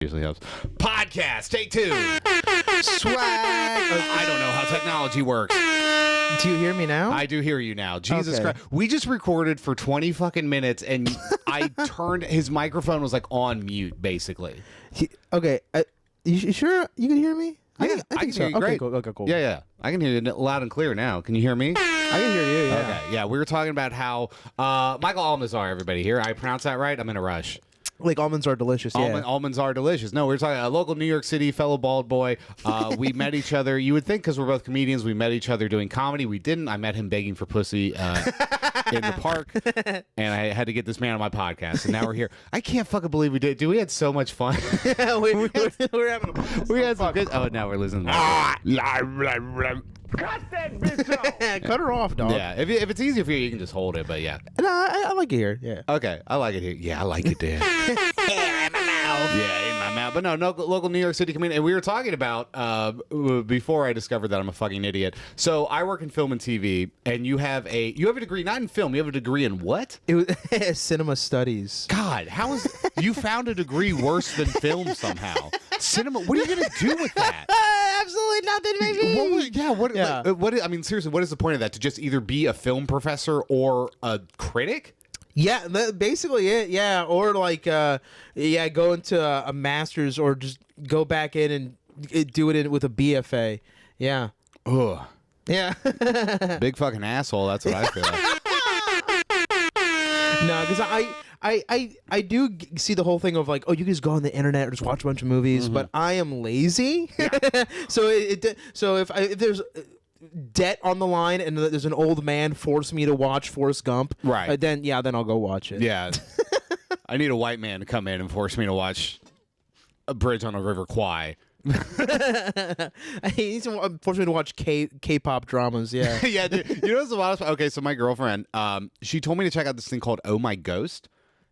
Usually helps. Podcast, take 2. Swag. I don't know how technology works. Do you hear me now? I do hear you now. Jesus Okay. Christ. We just recorded for 20 fucking minutes and I turned, his microphone was like on mute, basically. Okay. You sure you can hear me? I can so. hear you great. Okay, cool. Yeah. I can hear you loud and clear now. Can you hear me? I can hear you, yeah. Okay, yeah. We were talking about how Michael Almanzar, everybody here. I pronounce that right? I'm in a rush. Like almonds are delicious, yeah. Almonds are delicious. No, we were talking a local New York City fellow bald boy. We met each other. You would think because we're both comedians, we met each other doing comedy. We didn't. I met him begging for pussy in the park, and I had to get this man on my podcast. And now we're here. I can't fucking believe we did. Dude, we had so much fun. we're having We had some good. Oh, now we're losing. Cut that bitch off! Cut her off, dog. Yeah, if it's easier for you, you can just hold it. But yeah. No, I like it here, yeah. Okay, I like it here. Yeah, I like it there. Hair in my mouth. Yeah, in my mouth. But no, local New York City comedian. And we were talking about, before I discovered that I'm a fucking idiot. So I work in film and TV, and you have a degree, not in film, you have a degree in what? It was cinema studies. God, how is, you found a degree worse than film somehow. Cinema, what are you going to do with that? Absolutely nothing, baby. What, I mean, seriously, what is the point of that? To just either be a film professor or a critic? Yeah, basically it. Yeah, or like, go into a master's, or just go back in and do it with a BFA. Yeah. Ugh. Yeah. Big fucking asshole. That's what I feel like. No, because I do see the whole thing of like, oh, you can just go on the internet or just watch a bunch of movies, but I am lazy. So if there's debt on the line and there's an old man forcing me to watch Forrest Gump, right? Then I'll go watch it. Yeah. I need a white man to come in and force me to watch A Bridge on a River Kwai. He's forced me to watch K-pop dramas. Yeah. Yeah, dude. You know what's the wildest? Okay, so my girlfriend, she told me to check out this thing called Oh My Ghost,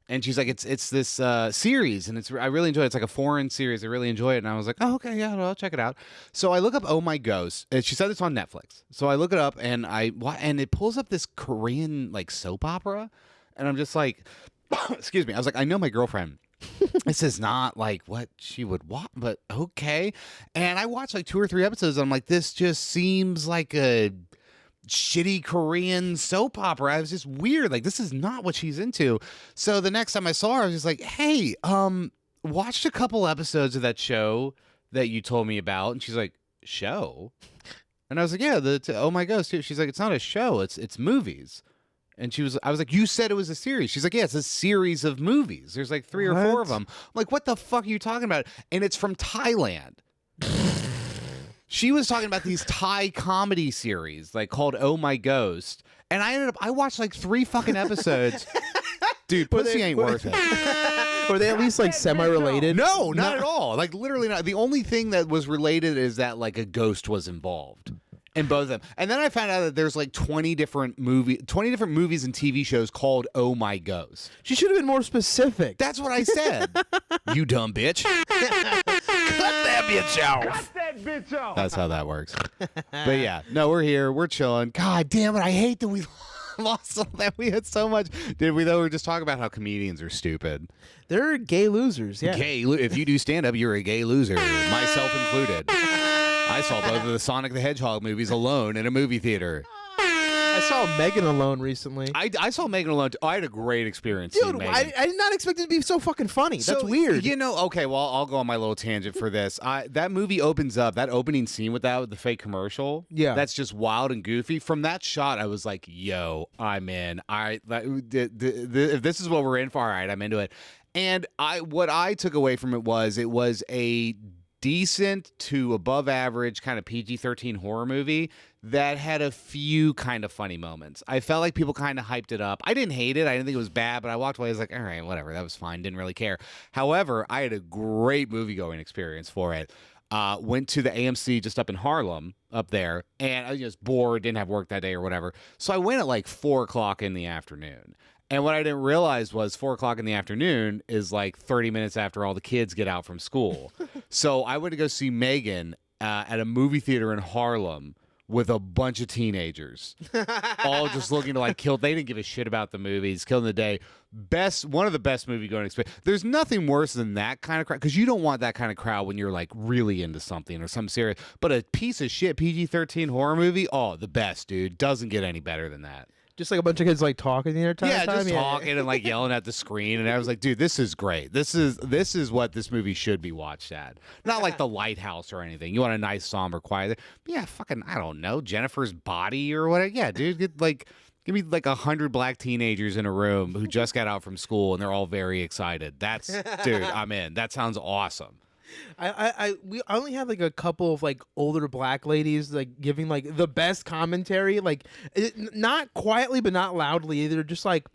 and she's like, it's this series, and I really enjoy it. It's like a foreign series. I really enjoy it, and I was like, oh, okay, yeah, I'll check it out. So I look up Oh My Ghost, and she said it's on Netflix. So I look it up, and it pulls up this Korean like soap opera, and I'm just like, excuse me. I was like, I know my girlfriend. This is not like what she would want, but okay. And I watched like 2 or 3 episodes, and I'm like, this just seems like a shitty Korean soap opera. I was just weird. Like, this is not what she's into. So the next time I saw her, I was just like, hey, watched a couple episodes of that show that you told me about. And she's like, show? And I was like, yeah, Oh My Ghost. She's like, it's not a show. It's movies. And I was like, you said it was a series. She's like, yeah, it's a series of movies. There's like 3 or 4 of them. I'm like, what the fuck are you talking about? And it's from Thailand. She was talking about these Thai comedy series like called Oh My Ghost. And I watched like 3 fucking episodes. Dude, pussy ain't worth it. Were they at least like semi-related? No, not at all. Like literally not. The only thing that was related is that like a ghost was involved. In both of them. And then I found out that there's like 20 different movies and TV shows called Oh My Ghost. She should have been more specific. That's what I said. You dumb bitch. Cut that bitch off. Cut that bitch off! That's how that works. But yeah, no, we're here. We're chilling. God damn it. I hate that we lost all that. We had so much. Did we, though? We were just talking about how comedians are stupid. They're gay losers, yeah. If you do stand up, you're a gay loser, myself included. I saw both of the Sonic the Hedgehog movies alone in a movie theater. I saw Megan Alone recently. I saw Megan Alone. I had a great experience. Dude, Megan. I did not expect it to be so fucking funny. That's weird. You know, okay, well, I'll go on my little tangent for this. That movie opens up, that opening scene with the fake commercial. Yeah. That's just wild and goofy. From that shot, I was like, yo, I'm in. If this is what we're in for, all right, I'm into it. And what I took away from it was a decent to above average kind of PG-13 horror movie that had a few kind of funny moments. I felt like people kind of hyped it up. I didn't hate it. I didn't think it was bad, but I walked away. I was like, all right, whatever. That was fine. Didn't really care. However, I had a great movie-going experience for it. Went to the AMC just up in Harlem, up there, and I was just bored, didn't have work that day or whatever. So I went at like 4 o'clock in the afternoon. And what I didn't realize was 4 o'clock in the afternoon is like 30 minutes after all the kids get out from school. So I went to go see Megan at a movie theater in Harlem with a bunch of teenagers, all just looking to like kill. They didn't give a shit about the movies, killing the day. One of the best movie going experience. There's nothing worse than that kind of crowd, because you don't want that kind of crowd when you're like really into something or something serious. But a piece of shit PG-13 horror movie, oh, the best, dude. Doesn't get any better than that. Just like a bunch of kids like talking the entire time. Yeah, just talking and like yelling at the screen, and I was like, dude, this is great. This is what this movie should be watched at. Not like The Lighthouse or anything. You want a nice somber quiet. Yeah, fucking I don't know, Jennifer's Body or whatever. Yeah, dude, give me like 100 black teenagers in a room who just got out from school and they're all very excited. That's dude, I'm in. That sounds awesome. We only had like a couple of like older black ladies like giving like the best commentary, like not quietly but not loudly either, just like,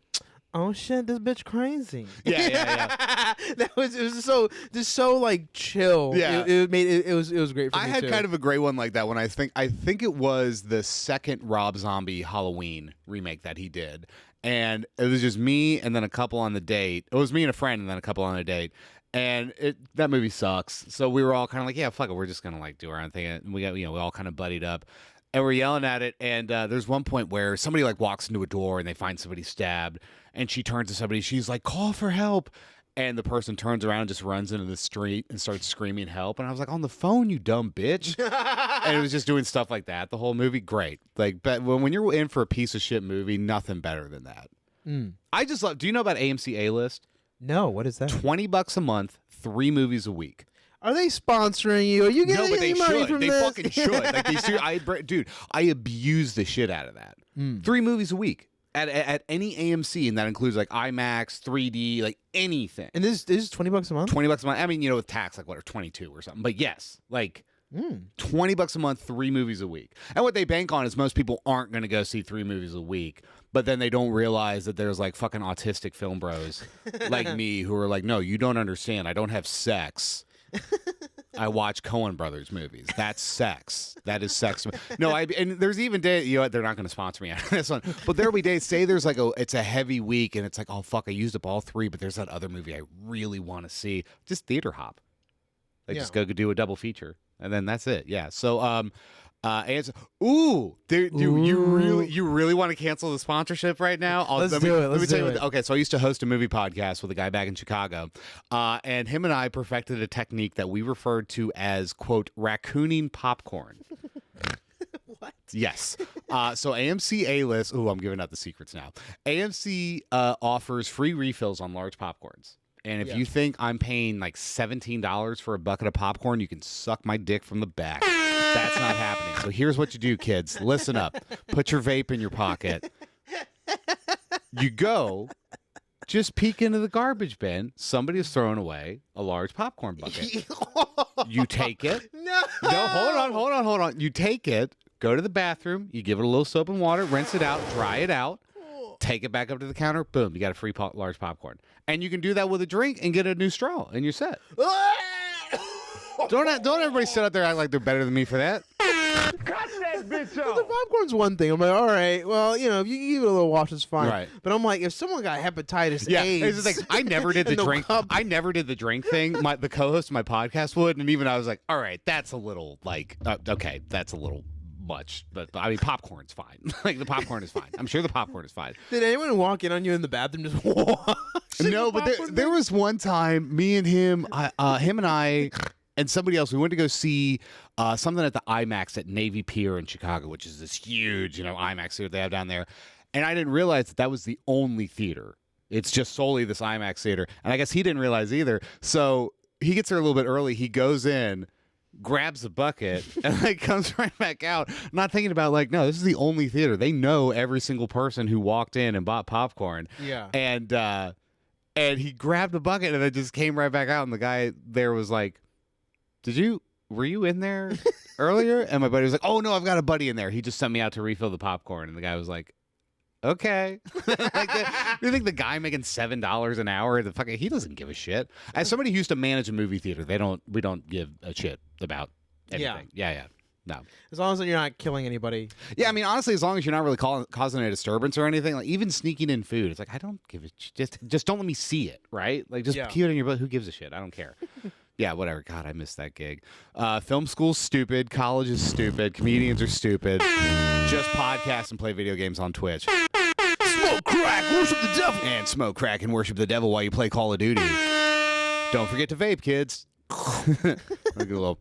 oh shit, this bitch crazy. Yeah. It was so like chill. Yeah. It was great for me I had too. kind of a great one like that when I think it was the second Rob Zombie Halloween remake that he did. And it was just me and then a couple on the date. It was me and a friend and then a couple on a date. And that movie sucks. So we were all kind of like, yeah, fuck it. We're just going to like do our own thing. And we all kind of buddied up. And we're yelling at it. And there's one point where somebody like walks into a door and they find somebody stabbed. And she turns to somebody. She's like, call for help. And the person turns around and just runs into the street and starts screaming help. And I was like, on the phone, you dumb bitch. And it was just doing stuff like that. The whole movie, great. Like, but when you're in for a piece of shit movie, nothing better than that. I just love, do you know about AMC A-List? No, what is that? $20 a month, 3 movies a week. Are they sponsoring you? Are you getting No, but they any money should. from They this? fucking should. Like dude, I abuse the shit out of that. 3 movies a week at any AMC, and that includes like IMAX, 3D, like anything. And this is $20 a month. $20 a month. I mean, with tax, like what, or 22 or something. But yes, like. $20 a month, 3 movies a week. And what they bank on is most people aren't going to go see 3 movies a week, but then they don't realize that there's like fucking autistic film bros like me who are like, no, you don't understand. I don't have sex. I watch Coen Brothers movies. That's sex. That is sex. No, and there's even days, they're not going to sponsor me after this one, but there'll be days, say there's like it's a heavy week and it's like, oh fuck, I used up all 3, but there's that other movie I really want to see. Just theater hop. Just go do a double feature. And then that's it. Yeah. So, you really want to cancel the sponsorship right now? Let's do it. Okay. So I used to host a movie podcast with a guy back in Chicago, and him and I perfected a technique that we referred to as, quote, raccooning popcorn. What? Yes. So AMC A-List. Ooh, I'm giving out the secrets now. AMC offers free refills on large popcorns. And if you think I'm paying like $17 for a bucket of popcorn, you can suck my dick from the back. That's not happening. So here's what you do, kids. Listen up. Put your vape in your pocket. You go, just peek into the garbage bin. Somebody has thrown away a large popcorn bucket. You take it. No, hold on. You take it, go to the bathroom, you give it a little soap and water, rinse it out, dry it out. Take it back up to the counter. Boom, you got a free large popcorn. And you can do that with a drink and get a new straw, and you're set. Don't everybody sit out there and act like they're better than me for that. Cut that bitch Well, off. the popcorn's one thing. I'm like, all right, well, if you give it a little wash, it's fine. Right. But I'm like, if someone got hepatitis Yeah, AIDS, it's just like, I never did the in the drink. cup. I never did the drink thing. The co-host of my podcast would, and even I was like, all right, that's a little like, okay, that's a little much, but I mean, popcorn's fine. Like the popcorn is fine. I'm sure the popcorn is fine. Did anyone walk in on you in the bathroom just wash? No, but there was one time, me and him, him and I, and somebody else, we went to go see something at the IMAX at Navy Pier in Chicago, which is this huge, IMAX theater they have down there. And I didn't realize that was the only theater. It's just solely this IMAX theater. And I guess he didn't realize either. So he gets there a little bit early. He goes in, grabs the bucket, and like comes right back out, not thinking about like, no, this is the only theater. They know every single person who walked in and bought popcorn. Yeah. And he grabbed the bucket and then just came right back out. And the guy there was like, were you in there earlier? And my buddy was like, oh no, I've got a buddy in there. He just sent me out to refill the popcorn. And the guy was like, okay. You think the guy making $7 an hour, he doesn't give a shit. As somebody who used to manage a movie theater, we don't give a shit about anything. Yeah. No. As long as you're not killing anybody. Yeah, I mean, honestly, as long as you're not really causing a disturbance or anything, like even sneaking in food, it's like, I don't give a shit. Just don't let me see it, right? Like, just keep it in your butt. Who gives a shit? I don't care. Yeah, whatever. God, I missed that gig. Film school's stupid. College is stupid. Comedians are stupid. Just podcast and play video games on Twitch. Smoke crack, worship the devil. And smoke crack and worship the devil while you play Call of Duty. Don't forget to vape, kids. Look at a little.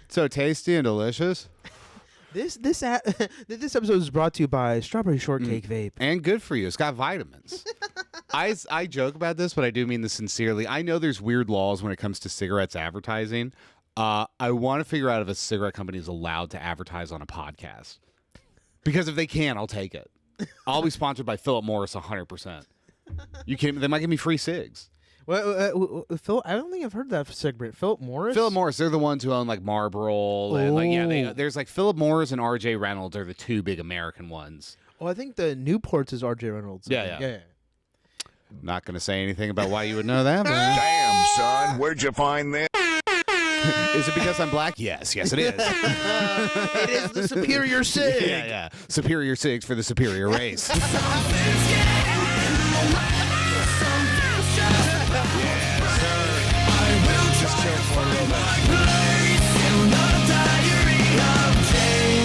So tasty and delicious. This episode is brought to you by Strawberry Shortcake Vape. And good for you. It's got vitamins. I joke about this, but I do mean this sincerely. I know there's weird laws when it comes to cigarettes advertising. I want to figure out if a cigarette company is allowed to advertise on a podcast. Because if they can, I'll take it. I'll be sponsored by Philip Morris 100%. They might give me free cigs. Well, Phil, I don't think I've heard that cigarette. Philip Morris? Philip Morris, they're the ones who own like Marlboro and there's like Philip Morris and R.J. Reynolds are the two big American ones. Oh, I think the Newports is R.J. Reynolds. Yeah. Not going to say anything about why you would know that. But Damn, son, where'd you find this? Is it because I'm black? Yes, it is. It is the superior sig. Yeah. Superior cigs for the superior race.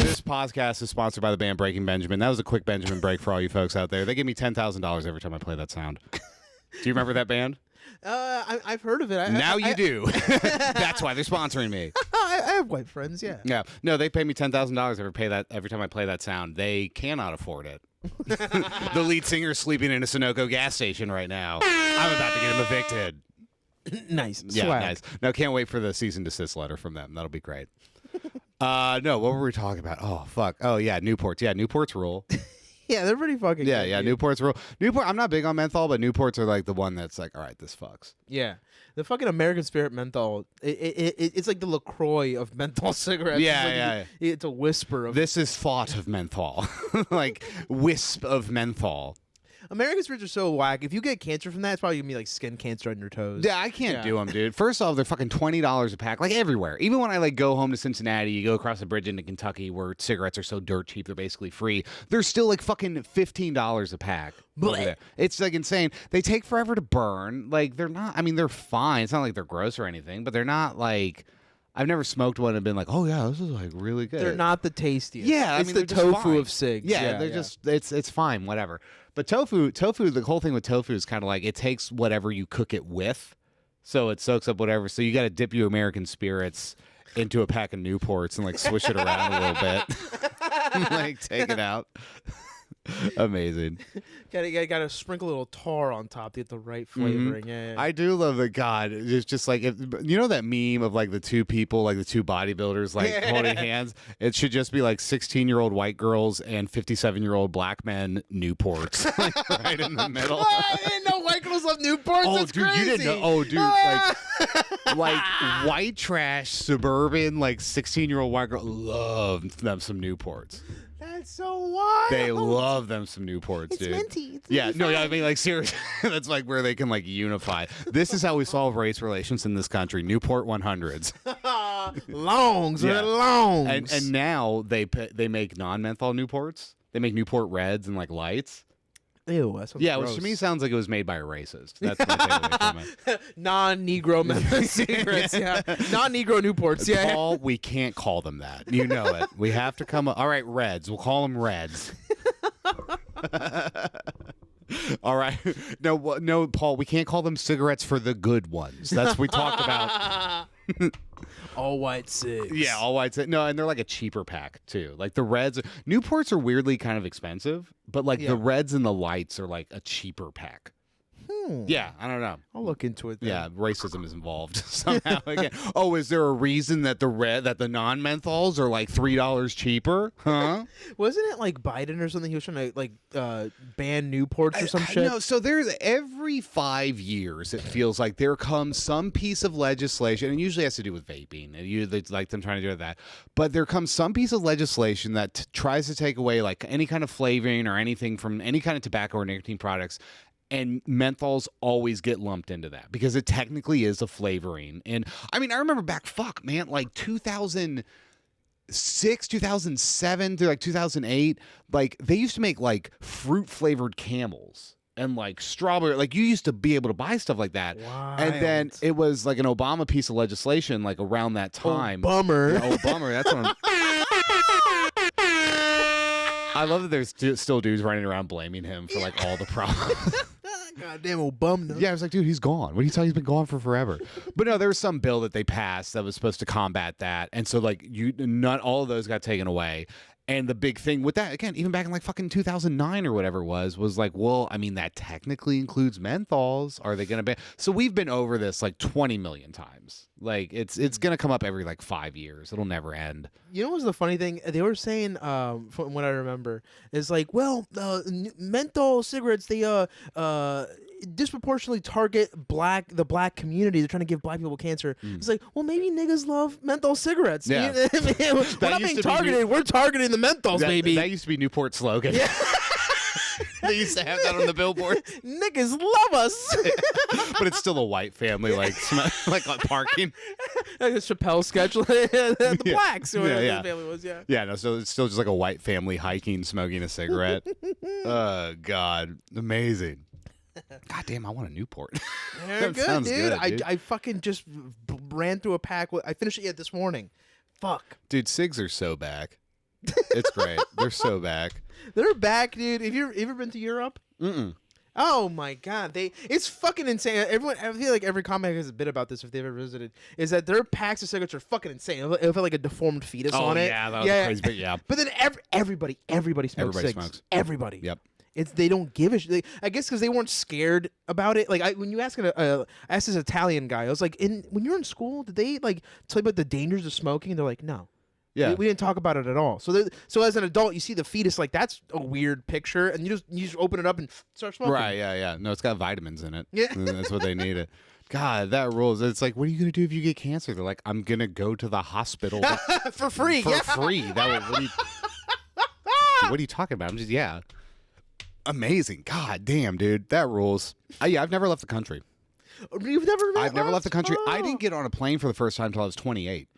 This podcast is sponsored by the band Breaking Benjamin. That was a quick Benjamin break for all you folks out there. They give me $10,000 every time I play that sound. Do you remember that band? I've heard of it. Now you do. That's why they're sponsoring me. I have white friends, yeah. Yeah. No, they pay me $10,000 every time I play that sound. They cannot afford it. The lead singer is sleeping in a Sunoco gas station right now. I'm about to get him evicted. Nice. Yeah, Swag. nice. No, can't wait for the cease and desist letter from them. That'll be great. No, what were we talking about? Oh, fuck. Oh, yeah, Newports. Yeah, Newports rule. Yeah, they're pretty fucking good. Yeah, dude. Newports rule. Newport, I'm not big on menthol, but Newports are like the one that's like, all right, this fucks. Yeah. The fucking American Spirit menthol, it's like the LaCroix of menthol cigarettes. Yeah, It's a whisper of... This is thought of menthol. Like, wisp of menthol. American Spirits are so whack. If you get cancer from that, it's probably going to be like skin cancer on your toes. Yeah, I can't do them, dude. First off, they're fucking $20 a pack, like everywhere. Even when I like go home to Cincinnati, you go across the bridge into Kentucky where cigarettes are so dirt cheap, they're basically free. They're still like fucking $15 a pack. Over there. It's like insane. They take forever to burn. Like they're not. I mean, they're fine. It's not like they're gross or anything, but they're not like. I've never smoked one and been like, oh yeah, this is like really good. They're not the tastiest. Yeah, it's I mean, the they're just tofu fine. of cigs. Yeah, they're just it's fine, whatever. But tofu, the whole thing with tofu is kind of like it takes whatever you cook it with, so it soaks up whatever. So you got to dip your American Spirits into a pack of Newports and like swish it around a little bit, like take it out. Amazing. Gotta sprinkle a little tar on top to get the right flavoring. Yeah. I do love that. God, it's just like you know that meme of like the two people, like the two bodybuilders, like holding hands. It should just be like 16-year-old white girls and 57-year-old black men Newports, like, right in the middle. I didn't know white girls love Newports. Oh, That's dude, crazy. you didn't know? Oh, dude, like white trash suburban, like 16-year-old white girl love them some Newports. That's so wild. They love them some Newports, It's dude. minty. It's Yeah, minty no, fine. I mean, like, seriously, that's like where they can, like, unify. This is how we solve race relations in this country. Newport 100s. Longs. Yeah. They're longs. And now they make non-menthol Newports. They make Newport Reds and, like, lights. Ew, that sounds Yeah, gross. which to me sounds like it was made by a racist. That's my takeaway from it. Non-Negro cigarettes, yeah. Non-Negro Newports, yeah. Paul, we can't call them that. You know it. We have to come up. All right, Reds. We'll call them Reds. All right. No, Paul, we can't call them cigarettes for the good ones. That's what we talked about. All white cigs. Yeah, all white. No, and they're like a cheaper pack too. Like the Reds, Newports are weirdly kind of expensive, but like the Reds and the lights are like a cheaper pack. Yeah, I don't know. I'll look into it then. Yeah, racism is involved somehow. Again. Oh, is there a reason that the non-menthols are like $3 cheaper? Huh? Wasn't it like Biden or something? He was trying to like ban Newports or some shit. No, so there's every 5 years it feels like there comes some piece of legislation, and usually has to do with vaping. And usually it's like them trying to do that. But there comes some piece of legislation that tries to take away like any kind of flavoring or anything from any kind of tobacco or nicotine products. And menthols always get lumped into that because it technically is a flavoring. And I mean, I remember back, like 2006, 2007 through like 2008, like they used to make like fruit flavored Camels. and like strawberry. Like you used to be able to buy stuff like that. And then Wild. it was like an Obama piece of legislation like around that time. Bummer. Yeah, oh, bummer. That's what I love that there's still dudes running around blaming him for like all the problems. Goddamn Obama. Yeah, I was like, dude, he's gone. What are you talking? He's been gone for forever. But no, there was some bill that they passed that was supposed to combat that, and so like not all of those got taken away. And the big thing with that, again, even back in like fucking 2009 or whatever it was like, well, I mean, that technically includes menthols. Are they going to ban? So we've been over this like 20 million times. Like it's going to come up every like 5 years. It'll never end. You know what's the funny thing? They were saying, from what I remember, is like, well, menthol cigarettes, they disproportionately target the black community. They're trying to give black people cancer. It's like, well, maybe niggas love menthol cigarettes. Yeah. We're not being targeted. We're targeting the menthols, baby. That used to be Newport's slogan. Yeah. They used to have that on the billboard. Niggas love us. But it's still a white family, like parking. Like a Chappelle sketch, the blacks, or whatever yeah. the family was, yeah. Yeah, no, so it's still just like a white family hiking, smoking a cigarette. Oh, God. Amazing. God damn, I want a Newport. They're good, sounds dude. good, dude. I fucking just ran through a pack. I finished it yet this morning. Fuck. Dude, cigs are so back. It's great. They're so back. They're back, dude. Have you ever been to Europe? Mm-mm. Oh my god, it's fucking insane. Everyone, I feel like every comic has a bit about this if they've ever visited. Is that their packs of cigarettes are fucking insane. It'll feel like a deformed fetus on it. Yeah, that was crazy. But yeah, but then everybody smokes Everybody cigs. smokes. Everybody. Yep. They don't give a shit. I guess because they weren't scared about it. Like when you ask I asked this Italian guy, I was like, when you're in school, did they like tell you about the dangers of smoking? And they're like, no. Yeah. We didn't talk about it at all. So as an adult, you see the fetus, like that's a weird picture, and you just open it up and start smoking. Right, yeah. No, it's got vitamins in it. Yeah. And that's what they needed. God, that rules. It's like, what are you going to do if you get cancer? They're like, I'm going to go to the hospital for free. For free. What are you talking about? I'm just, yeah. Amazing. God damn, dude. That rules. Yeah, I've never left the country. You've never I've never left the country. I didn't get on a plane for the first time until I was 28.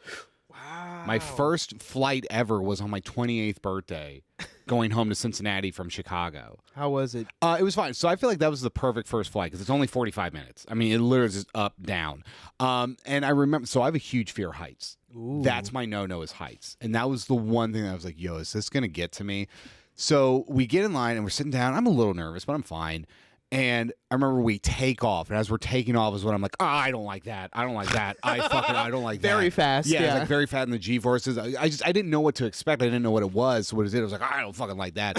Wow. My first flight ever was on my 28th birthday, going home to Cincinnati from Chicago. How was it? It was fine. So I feel like that was the perfect first flight because it's only 45 minutes. I mean, it literally is just up, down. And I remember, so I have a huge fear of heights. Ooh. That's my no-no is heights. And that was the one thing that I was like, yo, is this going to get to me? So we get in line and we're sitting down. I'm a little nervous, but I'm fine. And I remember we take off, and as we're taking off is when I'm like, I don't like that. I don't like that. I don't like that. Very fast. Yeah, Yeah. it's like very fast in the G-forces. I didn't know what to expect. I didn't know what it was. So what is it? I was like, I don't fucking like that.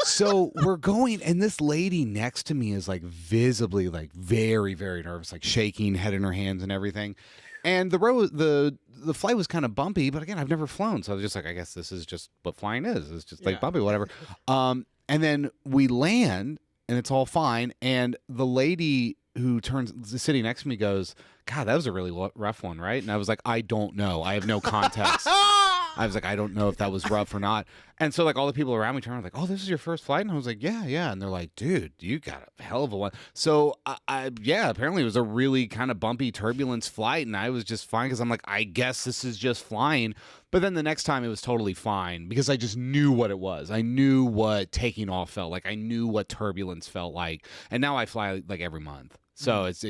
So we're going, and this lady next to me is like visibly like very, very nervous, like shaking, head in her hands and everything. And the flight was kind of bumpy, but again, I've never flown, so I was just like, I guess this is just what flying is. It's just like bumpy, whatever. And then we land. And it's all fine. And the lady who turns sitting next to me goes, God, that was a really rough one, right? And I was like, I don't know. I have no context. I was like, I don't know if that was rough or not. And so like all the people around me turned like, oh, this is your first flight? And I was like, yeah. And they're like, dude, you got a hell of a one. So apparently it was a really kind of bumpy turbulence flight. And I was just fine because I'm like, I guess this is just flying. But then the next time it was totally fine because I just knew what it was. I knew what taking off felt like. I knew what turbulence felt like. And now I fly like every month. So it's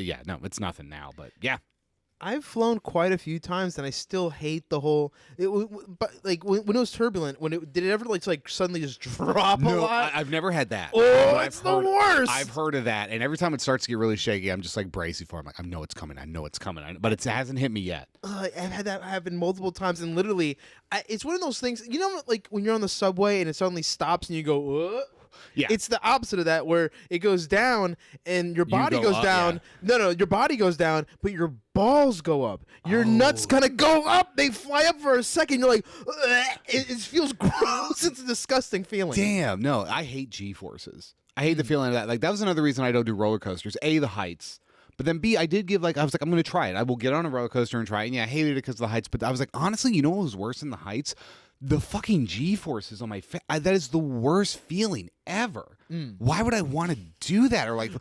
nothing now. But yeah. I've flown quite a few times, and I still hate the whole. But like when it was turbulent, did it ever like suddenly just drop a lot? I've never had that. Oh, it's the worst. I've heard of that, and every time it starts to get really shaky, I'm just like bracing for it. I'm like, I know it's coming. But it hasn't hit me yet. I've had that happen multiple times, and literally, it's one of those things. You know, like when you're on the subway and it suddenly stops, and you go, Yeah. It's the opposite of that, where it goes down and your body go goes up, down. yeah. No, your body goes down, but your balls go up. Your nuts kind of go up. They fly up for a second. You're like, it feels gross. It's a disgusting feeling. Damn, no, I hate G-forces. I hate the feeling of that. Like that was another reason I don't do roller coasters. A, the heights. But then B, I did give I was like, I'm going to try it. I will get on a roller coaster and try it. And yeah, I hated it because of the heights. But I was like, honestly, you know what was worse than the heights? The fucking G-forces on my face. That is the worst feeling ever. Why would I want to do that? Or like,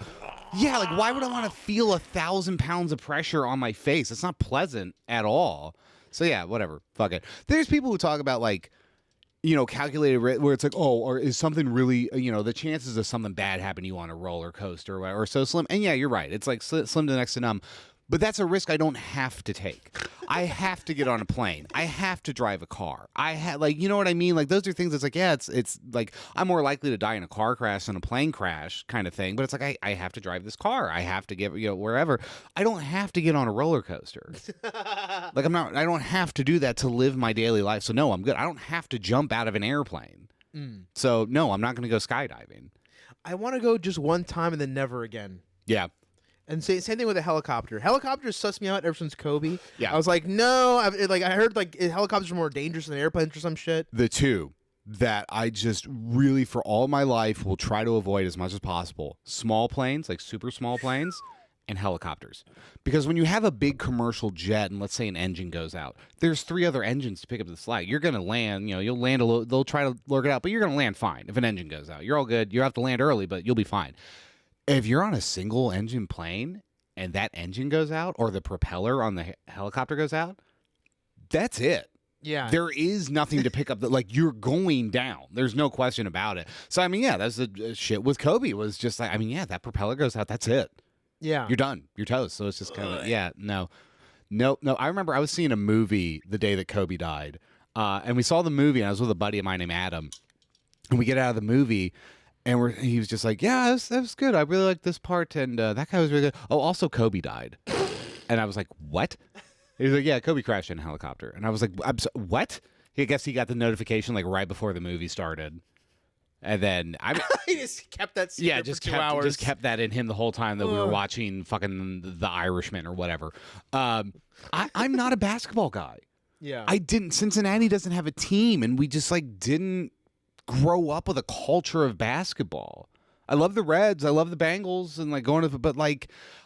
yeah, like why would I want to feel 1,000 pounds of pressure on my face? It's not pleasant at all. So yeah, whatever. Fuck it. There's people who talk about like, calculated where it's like, oh, or is something really, the chances of something bad happening to you on a roller coaster or whatever are so slim. And yeah, you're right. It's like slim to next to none. But that's a risk I don't have to take. I have to get on a plane. I have to drive a car. You know what I mean? Like, those are things that's like, yeah, it's like I'm more likely to die in a car crash than a plane crash kind of thing. But it's like, I have to drive this car. I have to get, wherever. I don't have to get on a roller coaster. Like, I don't have to do that to live my daily life. So no, I'm good. I don't have to jump out of an airplane. So no, I'm not going to go skydiving. I want to go just one time and then never again. Yeah. And same thing with a helicopter. Helicopters suss me out ever since Kobe. Yeah. I was like, no. I heard like helicopters are more dangerous than airplanes or some shit. The two that I just really, for all my life, will try to avoid as much as possible: small planes, like super small planes, and helicopters. Because when you have a big commercial jet and let's say an engine goes out, there's 3 other engines to pick up the slack. You're going to land, you'll land a little, they'll try to lurk it out, but you're going to land fine if an engine goes out. You're all good. You have to land early, but you'll be fine. If you're on a single engine plane and that engine goes out or the propeller on the helicopter goes out, that's it. Yeah. There is nothing to pick up. You're going down. There's no question about it. So, I mean, yeah, that's the shit with Kobe was just like, I mean, yeah, that propeller goes out. That's it. Yeah. You're done. You're toast. So it's just kind of, yeah, no. I remember I was seeing a movie the day that Kobe died. And we saw the movie and I was with a buddy of mine named Adam. And we get out of the movie. And he was just like, yeah, that was good. I really like this part. And that guy was really good. Oh, also Kobe died. And I was like, what? He was like, yeah, Kobe crashed in a helicopter. And I was like, what? I guess he got the notification like right before the movie started. And then he just kept that secret for 2 hours. Just kept that in him the whole time that we were watching fucking The Irishman or whatever. I'm not a basketball guy. Yeah. Cincinnati doesn't have a team. And we just didn't grow up with a culture of basketball. I love the Reds, I love the Bengals, and but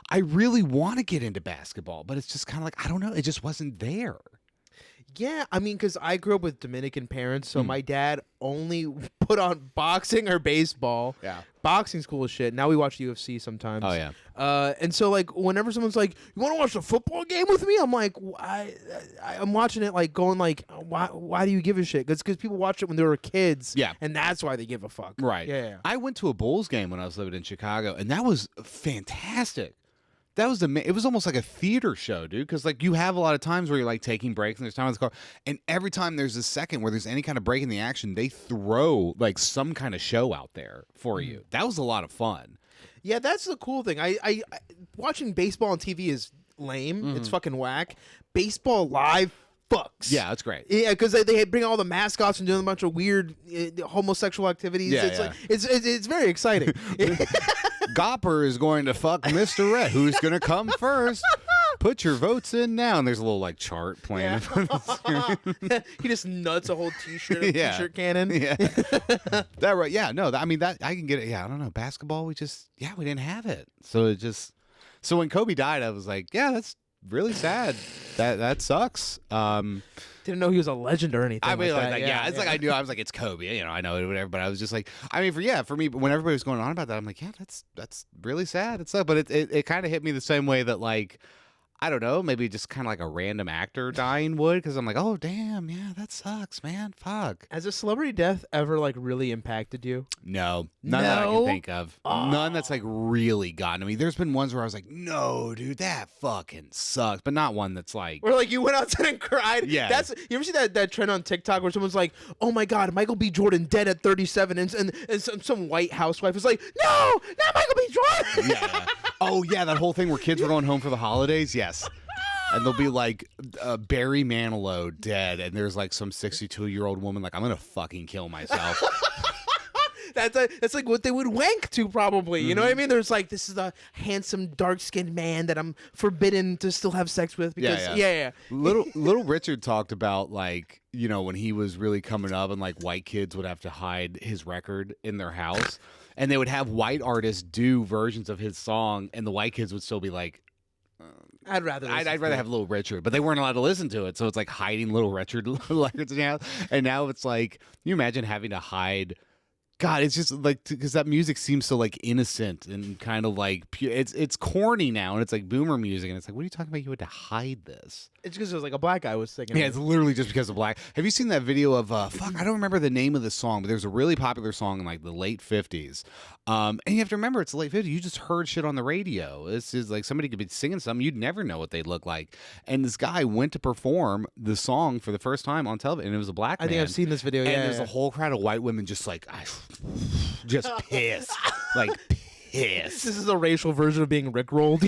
I really want to get into basketball, but it's just kind of I don't know, it just wasn't there. Yeah, I mean, because I grew up with Dominican parents, so my dad only put on boxing or baseball. Yeah. Boxing's cool as shit. Now we watch UFC sometimes. Oh, yeah. And so, whenever someone's like, you want to watch a football game with me? I'm like, I'm watching it, going, why do you give a shit? Because people watched it when they were kids. Yeah. And that's why they give a fuck. Right. Yeah. I went to a Bulls game when I was living in Chicago, and that was fantastic. That was it was almost like a theater show, dude, because you have a lot of times where you're taking breaks and there's time in the car, and every time there's a second where there's any kind of break in the action, they throw some kind of show out there for you. That was a lot of fun. Yeah, that's the cool thing. I watching baseball on TV is lame. It's fucking whack. Baseball live fucks. Yeah, that's great. Yeah, because they bring all the mascots and doing a bunch of weird homosexual activities. Yeah, it's very exciting. Gopper is going to fuck Mr. Red. Who's going to come first? Put your votes in now. And there's a little chart playing. Yeah. He just nuts a whole t-shirt cannon. Yeah. That right. Yeah. No. I mean that I can get it. Yeah. I don't know. Basketball. We didn't have it. So when Kobe died, I was like, yeah, that's really sad. That sucks. Didn't know he was a legend or anything. I mean, that. It's I knew. I was like, it's Kobe. I know it, whatever. But I was just like, I mean, for me, when everybody was going on about that, I'm like, yeah, that's really sad. It's but it kind of hit me the same way that I don't know, maybe just kind of like a random actor dying would, because I'm like, oh, damn, yeah, that sucks, man, fuck. Has a celebrity death ever, really impacted you? No. None that I can think of. None that's, really gotten to me. There's been ones where I was like, no, dude, that fucking sucks, but not one that's like... Where, you went outside and cried? Yeah. You ever see that trend on TikTok where someone's like, oh, my God, Michael B. Jordan dead at 37, and some white housewife is like, no, not Michael B. Jordan! Yeah. Oh, yeah, that whole thing where kids were going home for the holidays? Yes. And they'll be Barry Manilow dead, and there's some 62-year-old woman I'm gonna fucking kill myself. That's what they would wank to, probably. You know what I mean? There's this is a handsome, dark-skinned man that I'm forbidden to still have sex with because yeah. Little Richard talked about when he was really coming up, and white kids would have to hide his record in their house, and they would have white artists do versions of his song, and the white kids would still be like, I'd rather have Little Richard, but they weren't allowed to listen to it, so it's hiding Little Richard records now. And now it's you imagine having to hide God, it's just like because that music seems so like innocent and kind of like pure. It's corny now, and it's like boomer music, and it's like, what are you talking about? You had to hide this. It's because it was like a black guy was singing. Yeah, it. it's literally just because of black. Have you seen that video of fuck? I don't remember the name of the song, but there's a really popular song in like the late 50s. And you have to remember it's the late 50s. You just heard shit on the radio. This is like somebody could be singing something, you'd never know what they'd look like. And this guy went to perform the song for the first time on television, and it was a black man. I think I've seen this video. And Yeah, there's a whole crowd of white women just like, just pissed, like pissed. This is a racial version of being rickrolled.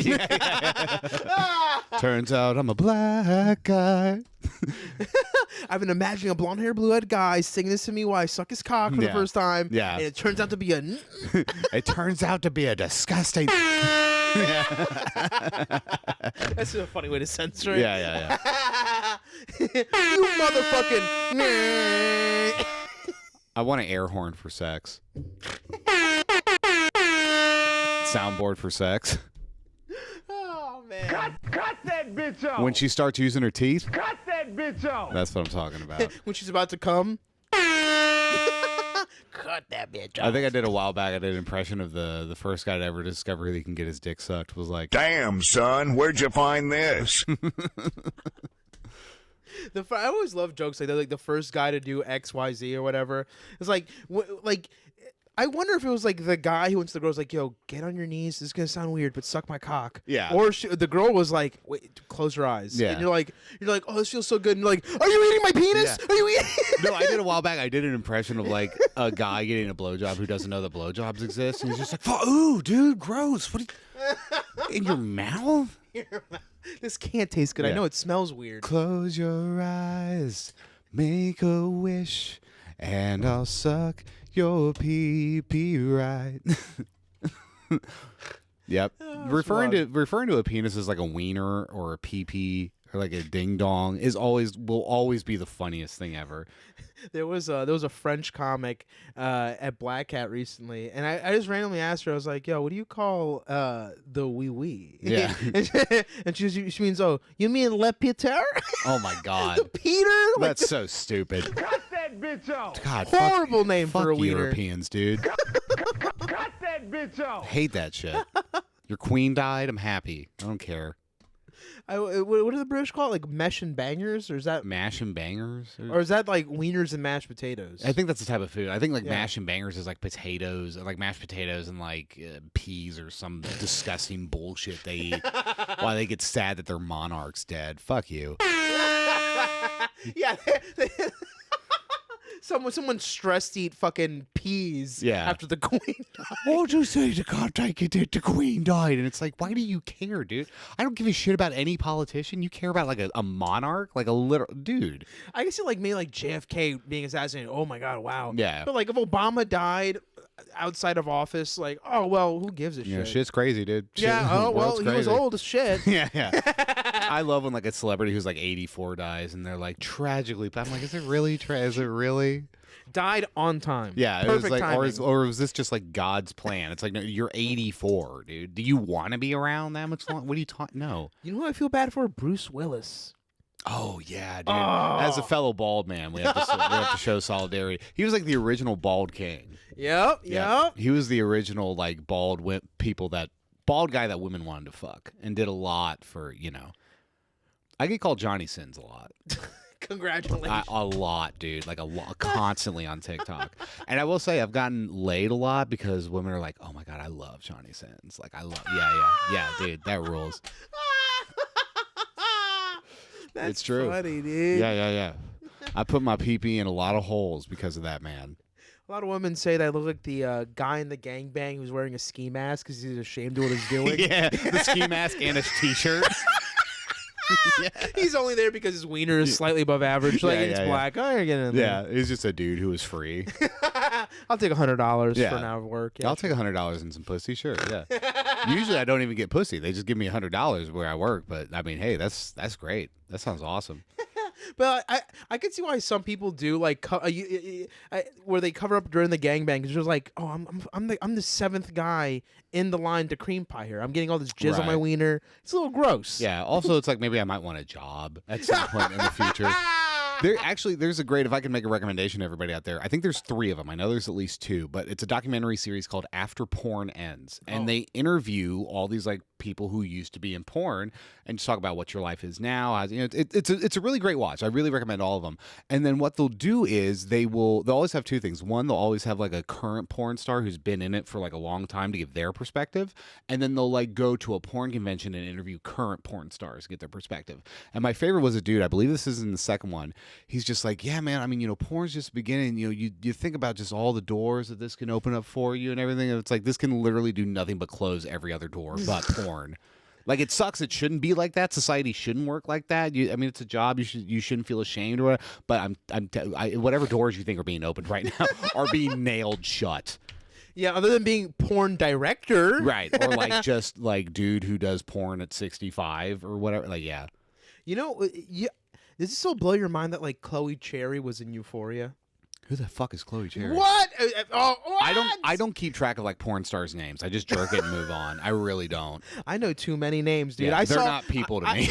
Turns out I'm a black guy. I've been imagining a blonde-haired, blue-eyed guy singing this to me while I suck his cock for the first time. Yeah. And it turns out to be a... It turns out to be a disgusting... That's a funny way to censor it. Yeah. You motherfucking... I want an air horn for sex. Soundboard for sex. Oh, man. Cut that bitch off. When she starts using her teeth, Cut that bitch off. that's what I'm talking about. When she's about to come. Cut that bitch off. I think I did a while back. I did an impression of the first guy to ever discover he can get his dick sucked. Was like, Damn, son, where'd you find this? I always love jokes like that, like the first guy to do X, Y, Z or whatever. It's like, I wonder if it was like the guy who went to the girl's like, "Yo, get on your knees. This is gonna sound weird, but suck my cock." Yeah. Or the girl was like, "Wait, close your eyes." Yeah. And you're like, "Oh, this feels so good." And you're like, "Are you eating my penis? Yeah. Are you eating?" no, I did a while back. I did an impression of like a guy getting a blowjob who doesn't know that blowjobs exist, and he's just like, "Ooh, dude, gross! What in your mouth?" This can't taste good. I Yeah. know it smells weird. Close your eyes, make a wish, and I'll suck your pee-pee right. Yep. Referring to a penis as like a wiener or a pee-pee or like a ding-dong will always be the funniest thing ever. There was a French comic at Black Cat recently, and I just randomly asked her. I was like, "Yo, what do you call the wee wee?" Yeah. and she means, "Oh, you mean le Peter?" Oh my god. The Peter? Like, That's so stupid. Cut that bitch off. God, horrible name fuck for a wiener. Europeans, dude. Cut that bitch off. Hate that shit. Your queen died. I'm happy. I don't care. What do the British call it? Like mesh and bangers, or is that Mash and bangers? or is that like wieners and mashed potatoes? I think that's the type of food. I think like Yeah. mash and bangers is like potatoes, like mashed potatoes and like peas or some disgusting bullshit they eat while they get sad that their monarch's dead. Fuck you. Yeah. Someone stressed eat fucking peas Yeah. after the queen died. What'd you say to God take it that the queen died? And it's like, why do you care, dude? I don't give a shit about any politician. You care about like a monarch, like a literal dude. I guess like maybe like JFK being assassinated. Oh my god, wow. Yeah. But like if Obama died outside of office, like, oh well, who gives a Yeah, shit? shit's crazy, dude. Yeah. Shit, Oh well, world's he was crazy. old as shit. Yeah. I love when like a celebrity who's like 84 dies and they're like tragically. But I'm like, is it really? Is it really? Died on time. Yeah, it Perfect was like, timing. or was this just like God's plan? It's like, no, you're 84, dude. Do you want to be around that much long? What are you talking? No. You know who I feel bad for? Bruce Willis. Oh yeah, dude. Oh. As a fellow bald man, we have to show solidarity. He was like the original bald king. Yep. Yeah. Yep. He was the original like bald bald guy that women wanted to fuck and did a lot for, you know. I get called Johnny Sins a lot. Congratulations. A lot, dude. Like a lot, constantly on TikTok. And I will say, I've gotten laid a lot because women are like, "Oh my god, I love Johnny Sins." Like, I love, yeah, dude, that rules. That's It's true. funny, dude. Yeah. I put my pee-pee in a lot of holes because of that man. A lot of women say that I look like the guy in the gangbang who's wearing a ski mask because he's ashamed of what he's doing. Yeah, the ski mask and a t-shirt. Yeah. He's only there because his wiener is slightly above average. Like, Yeah, it's yeah, black. Oh, you're getting in Yeah, he's just a dude who was free. there. I'll take $100 Yeah. for an hour of work. Yeah, I'll take $100 and some pussy, sure. Yeah. Usually I don't even get pussy. They just give me $100 where I work. But I mean, hey, that's great. That sounds awesome. But I can see why some people do like where they cover up during the gangbang because you're like, oh, I'm the seventh guy in the line to cream pie here. I'm getting all this jizz on my Right. wiener. It's a little gross. Yeah. Also, it's like maybe I might want a job at some point in the future. There's a great, if I can make a recommendation to everybody out there, I think there's 3 of them. I know there's at least 2, but it's a documentary series called After Porn Ends. And they interview all these like people who used to be in porn and just talk about what your life is now. It's a really great watch. I really recommend all of them. And then what they'll do is they'll always have 2 things. One, they'll always have like a current porn star who's been in it for like a long time to give their perspective. And then they'll like go to a porn convention and interview current porn stars to get their perspective. And my favorite was a dude, I believe this is in the second one. He's just like, yeah, man, I mean, porn's just beginning. You think about just all the doors that this can open up for you and everything. And it's like, this can literally do nothing but close every other door but porn. Like, it sucks. It shouldn't be like that. Society shouldn't work like that. I mean, it's a job. You shouldn't feel ashamed or whatever. But whatever doors you think are being opened right now are being nailed shut. Yeah, other than being porn director. Right. Or like just like dude who does porn at 65 or whatever. Like, yeah. Does it still blow your mind that like Chloe Cherry was in Euphoria? Who the fuck is Chloe Cherry? What? What? I don't keep track of like porn stars' names. I just jerk it and move on. I really don't. I know too many names, dude. Yeah, they're not people to me.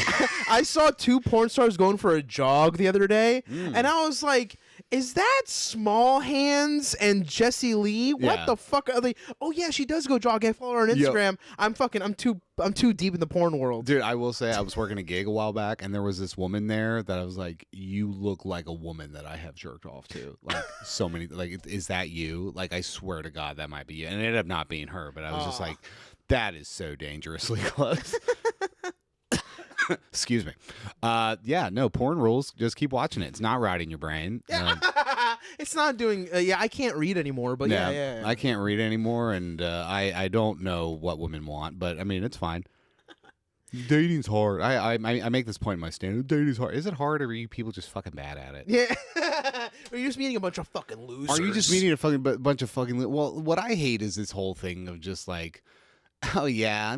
I saw 2 porn stars going for a jog the other day, and I was like, is that Small Hands and Jessie Lee? What Yeah. the fuck are they? Oh yeah, she does go jog. I follow her on Instagram. Yep. I'm too deep in the porn world. Dude, I will say I was working a gig a while back, and there was this woman there that I was like, you look like a woman that I have jerked off to. Like, so many, like, is that you? Like, I swear to God, that might be you. And it ended up not being her, but I was just like, that is so dangerously close. Excuse me. Yeah, no, porn rules. Just keep watching it. It's not rotting your brain. It's not doing. I can't read anymore. But yeah. I can't read anymore, and I don't know what women want, but I mean, it's fine. Dating's hard. I make this point in my stand. Dating's hard. Is it hard, or are you people just fucking bad at it? Yeah. Are you just meeting a bunch of fucking losers? Are you just meeting a fucking bunch of fucking? Well, what I hate is this whole thing of just like, oh yeah,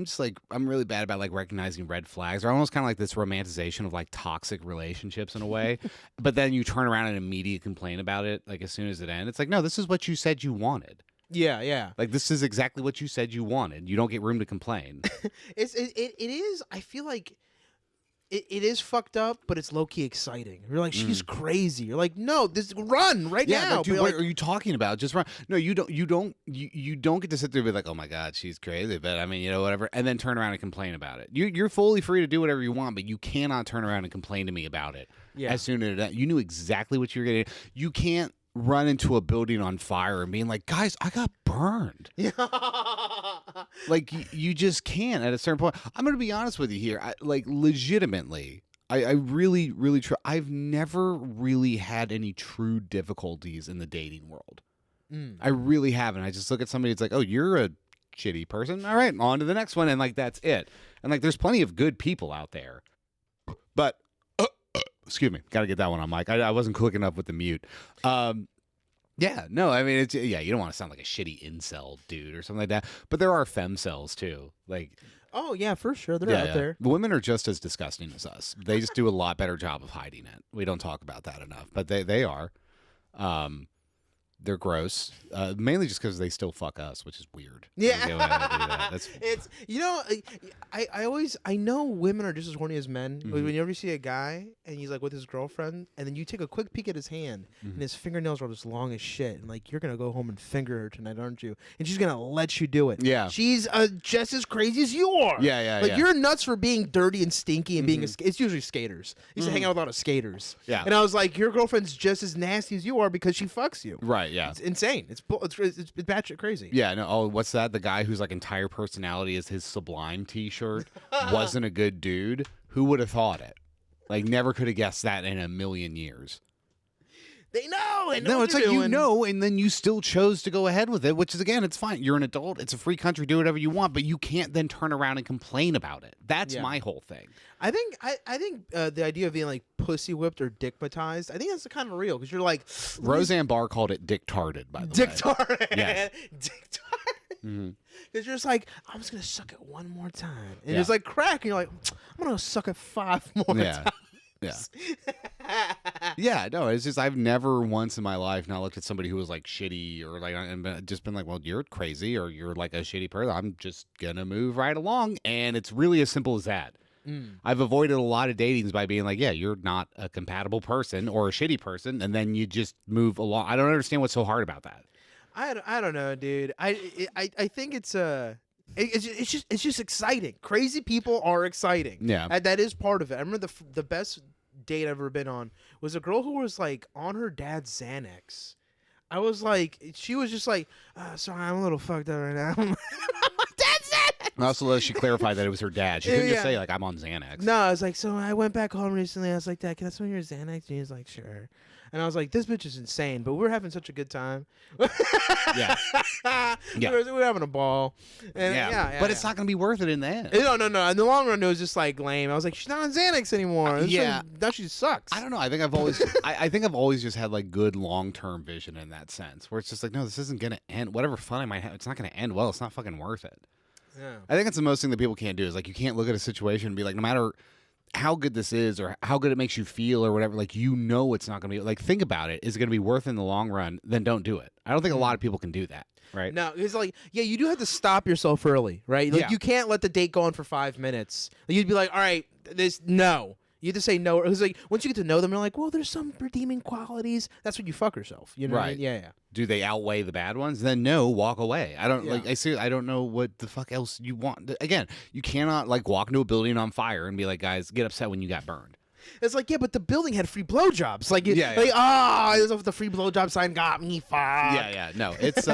I'm really bad about like recognizing red flags, or almost kind of like this romanticization of like toxic relationships in a way. But then you turn around and immediately complain about it like as soon as it ends. It's like, no, this is what you said you wanted. Yeah. Like, this is exactly what you said you wanted. You don't get room to complain. It is. I feel like it is fucked up, but it's low key exciting. You're like, she's crazy. You're like, no, run right now. Like, dude, But what like, are you talking about? Just run. No, you don't. You don't get to sit there and be like, oh my God, she's crazy. But I mean, whatever, and then turn around and complain about it. You're fully free to do whatever you want, but you cannot turn around and complain to me about it. Yeah. As soon as you knew exactly what you were getting. You can't run into a building on fire and being like, guys, I got burned. Like, you just can't at a certain point. I'm going to be honest with you here. Legitimately, I really, really try. I've never really had any true difficulties in the dating world. I really haven't. I just look at somebody, it's like, oh, you're a shitty person. All right, on to the next one. And like, that's it. And like, there's plenty of good people out there. But excuse me, got to get that one on mic. I wasn't quick enough with the mute. Yeah, no, I mean, you don't want to sound like a shitty incel dude or something like that. But there are femcells too. Like, oh yeah, for sure, they're out there. The women are just as disgusting as us. They just do a lot better job of hiding it. We don't talk about that enough, but they are. They're gross, mainly just because they still fuck us, which is weird. Yeah, it's I know women are just as horny as men. Mm-hmm. When you ever see a guy and he's like with his girlfriend, and then you take a quick peek at his hand, and his fingernails are just long as shit, and like, you're gonna go home and finger her tonight, aren't you? And she's gonna let you do it. Yeah, she's just as crazy as you are. Yeah. Like, you're nuts for being dirty and stinky and being it's usually skaters. I used to hang out with a lot of skaters. Yeah, and I was like, your girlfriend's just as nasty as you are because she fucks you. Right. Yeah. It's insane. It's batshit crazy. Yeah, no. Oh, what's that? The guy whose like entire personality is his Sublime T-shirt wasn't a good dude. Who would have thought it? Like, never could have guessed that in a million years. They know. No, it's like, you know, and then you still chose to go ahead with it, which is, again, it's fine. You're an adult. It's a free country. Do whatever you want, but you can't then turn around and complain about it. That's my whole thing. I think the idea of being like pussy whipped or dickmatized, I think that's kind of real, because you're like, Roseanne Barr called it dick-tarded, by the way. Dick-tarded. Yes. Dick-tarded. Because you're just like, I'm just gonna suck it one more time, and it's like crack, and you're like, I'm gonna suck it 5 more times. Yeah, no, it's just, I've never once in my life now looked at somebody who was like shitty or like, and just been like, well, you're crazy or you're like a shitty person. I'm just gonna move right along, and it's really as simple as that. I've avoided a lot of datings by being like, yeah, you're not a compatible person or a shitty person, and then you just move along. I don't understand what's so hard about that. I don't know, dude. I think it's just exciting. Crazy people are exciting. Yeah. And that is part of it. I remember the best date I've ever been on was a girl who was like on her dad's Xanax. I was like, she was just like, sorry, I'm a little fucked up right now. Dad's Xanax. Also, she clarified that it was her dad. She couldn't Yeah. just say like, I'm on Xanax. No, I was like, so I went back home recently. I was like, Dad, can I smell your Xanax? And he was like, sure. And I was like, this bitch is insane, but we're having such a good time. Yeah. Yeah. We're having a ball. And yeah, but it's not going to be worth it in the end. No. In the long run, it was just like lame. I was like, she's not on Xanax anymore. It's yeah. like, now she sucks. I don't know. I think I've always, I think I've always just had like good long-term vision in that sense, where it's just like, no, this isn't going to end. Whatever fun I might have, it's not going to end well. It's not fucking worth it. Yeah. I think it's the most thing that people can't do is like, you can't look at a situation and be like, no matter how good this is or how good it makes you feel or whatever, like, you know, it's not going to be like, think about it. Is it going to be worth it in the long run? Then don't do it. I don't think a lot of people can do that. Right. No, it's like, yeah, you do have to stop yourself early, right? Like, Yeah. you can't let the date go on for 5 minutes. You'd be like, all right, no. You have to say no. It's like, once you get to know them, you're like, well, there's some redeeming qualities. That's when you fuck yourself. You know what I Right. mean? Yeah. Do they outweigh the bad ones? Then no, walk away. I don't Yeah. like. I don't know what the fuck else you want. Again, you cannot like walk into a building on fire and be like, guys, get upset when you got burned. It's like, yeah, but the building had free blowjobs. Like, Yeah, the free blowjob sign got me fucked. Yeah. No, it's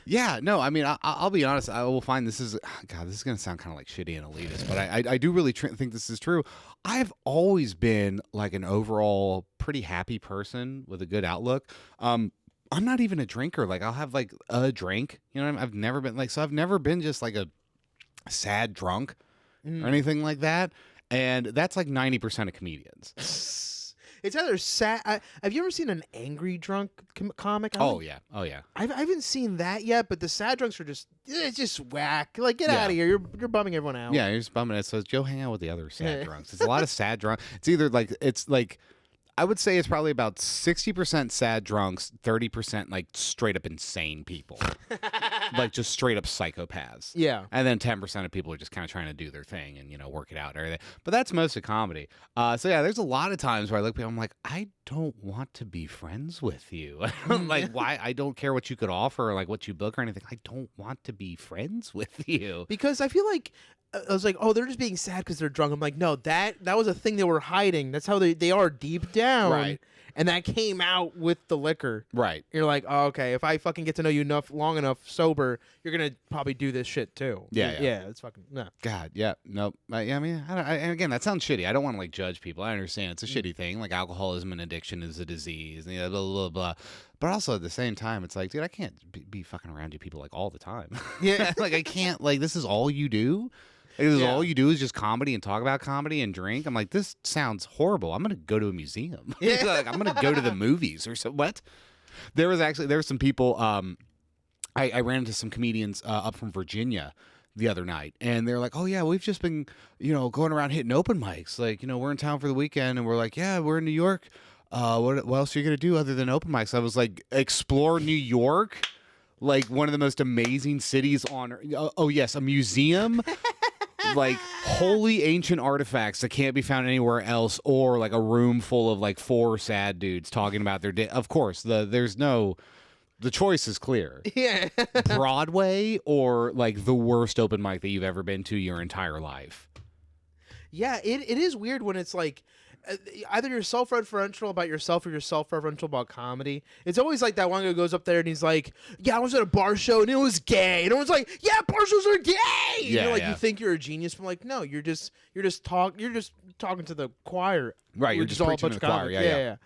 yeah. No, I mean, I'll be honest. I will find this is God. This is gonna sound kind of like shitty and elitist, but I do really think this is true. I've always been like an overall pretty happy person with a good outlook. I'm not even a drinker. Like, I'll have like a drink. You know what I mean? I've never been like, so I've never been just like a sad drunk or anything like that. And that's like 90% of comedians. It's either sad. Have you ever seen an angry drunk comic? Oh yeah. I haven't seen that yet, but the sad drunks are it's just whack. Like, get Yeah. out of here. You're bumming everyone out. Yeah, you're just bumming it. So go hang out with the other sad Yeah. drunks. It's a lot of sad drunk. It's either like I would say it's probably about 60% sad drunks, 30% like straight up insane people, like just straight up psychopaths. Yeah. And then 10% of people are just kind of trying to do their thing and, you know, work it out and everything. But that's most of comedy. So yeah, there's a lot of times where I look at people, I'm like, I don't want to be friends with you. Like, why? I don't care what you could offer or like what you book or anything. I don't want to be friends with you. Because I feel like I was like, oh, they're just being sad because they're drunk. I'm like, no, that was a thing they were hiding. That's how they are deep down. Right. And that came out with the liquor. Right. You're like, oh, okay, if I fucking get to know you long enough sober, you're going to probably do this shit too. Yeah. Yeah, it's fucking, no. God, yeah, nope. Yeah, I mean, and again, that sounds shitty. I don't want to like judge people. I understand it's a shitty thing. Like, alcoholism and addiction is a disease, and blah, blah, blah. But also at the same time, it's like, dude, I can't be fucking around you people like all the time. Yeah. Like, I can't, like, this is all you do? Like, this is all you do is just comedy and talk about comedy and drink? I'm like, this sounds horrible. I'm going to go to a museum. Yeah. Like, I'm going to go to the movies or so. What? There were some people, I ran into some comedians up from Virginia the other night, and they're like, oh yeah, we've just been, you know, going around hitting open mics. Like, you know, we're in town for the weekend, and we're like, yeah, we're in New York. What else are you going to do other than open mics? I was like, explore New York? Like, one of the most amazing cities on earth. Oh yes, a museum. Like, holy ancient artifacts that can't be found anywhere else, or like a room full of like 4 sad dudes talking about their day. Of course, the choice is clear. Yeah. Broadway or like the worst open mic that you've ever been to your entire life. Yeah, it is weird when it's like either you're self-referential about yourself or you're self-referential about comedy. It's always like that one guy who goes up there and he's like, yeah, I was at a bar show and it was gay. And everyone's like, yeah, bar shows are gay. And Yeah, you're like, yeah. you think you're a genius, but I'm like, no, you're just talking to the choir. Right, you're which just is all a preaching bunch to of the choir. comics. Yeah.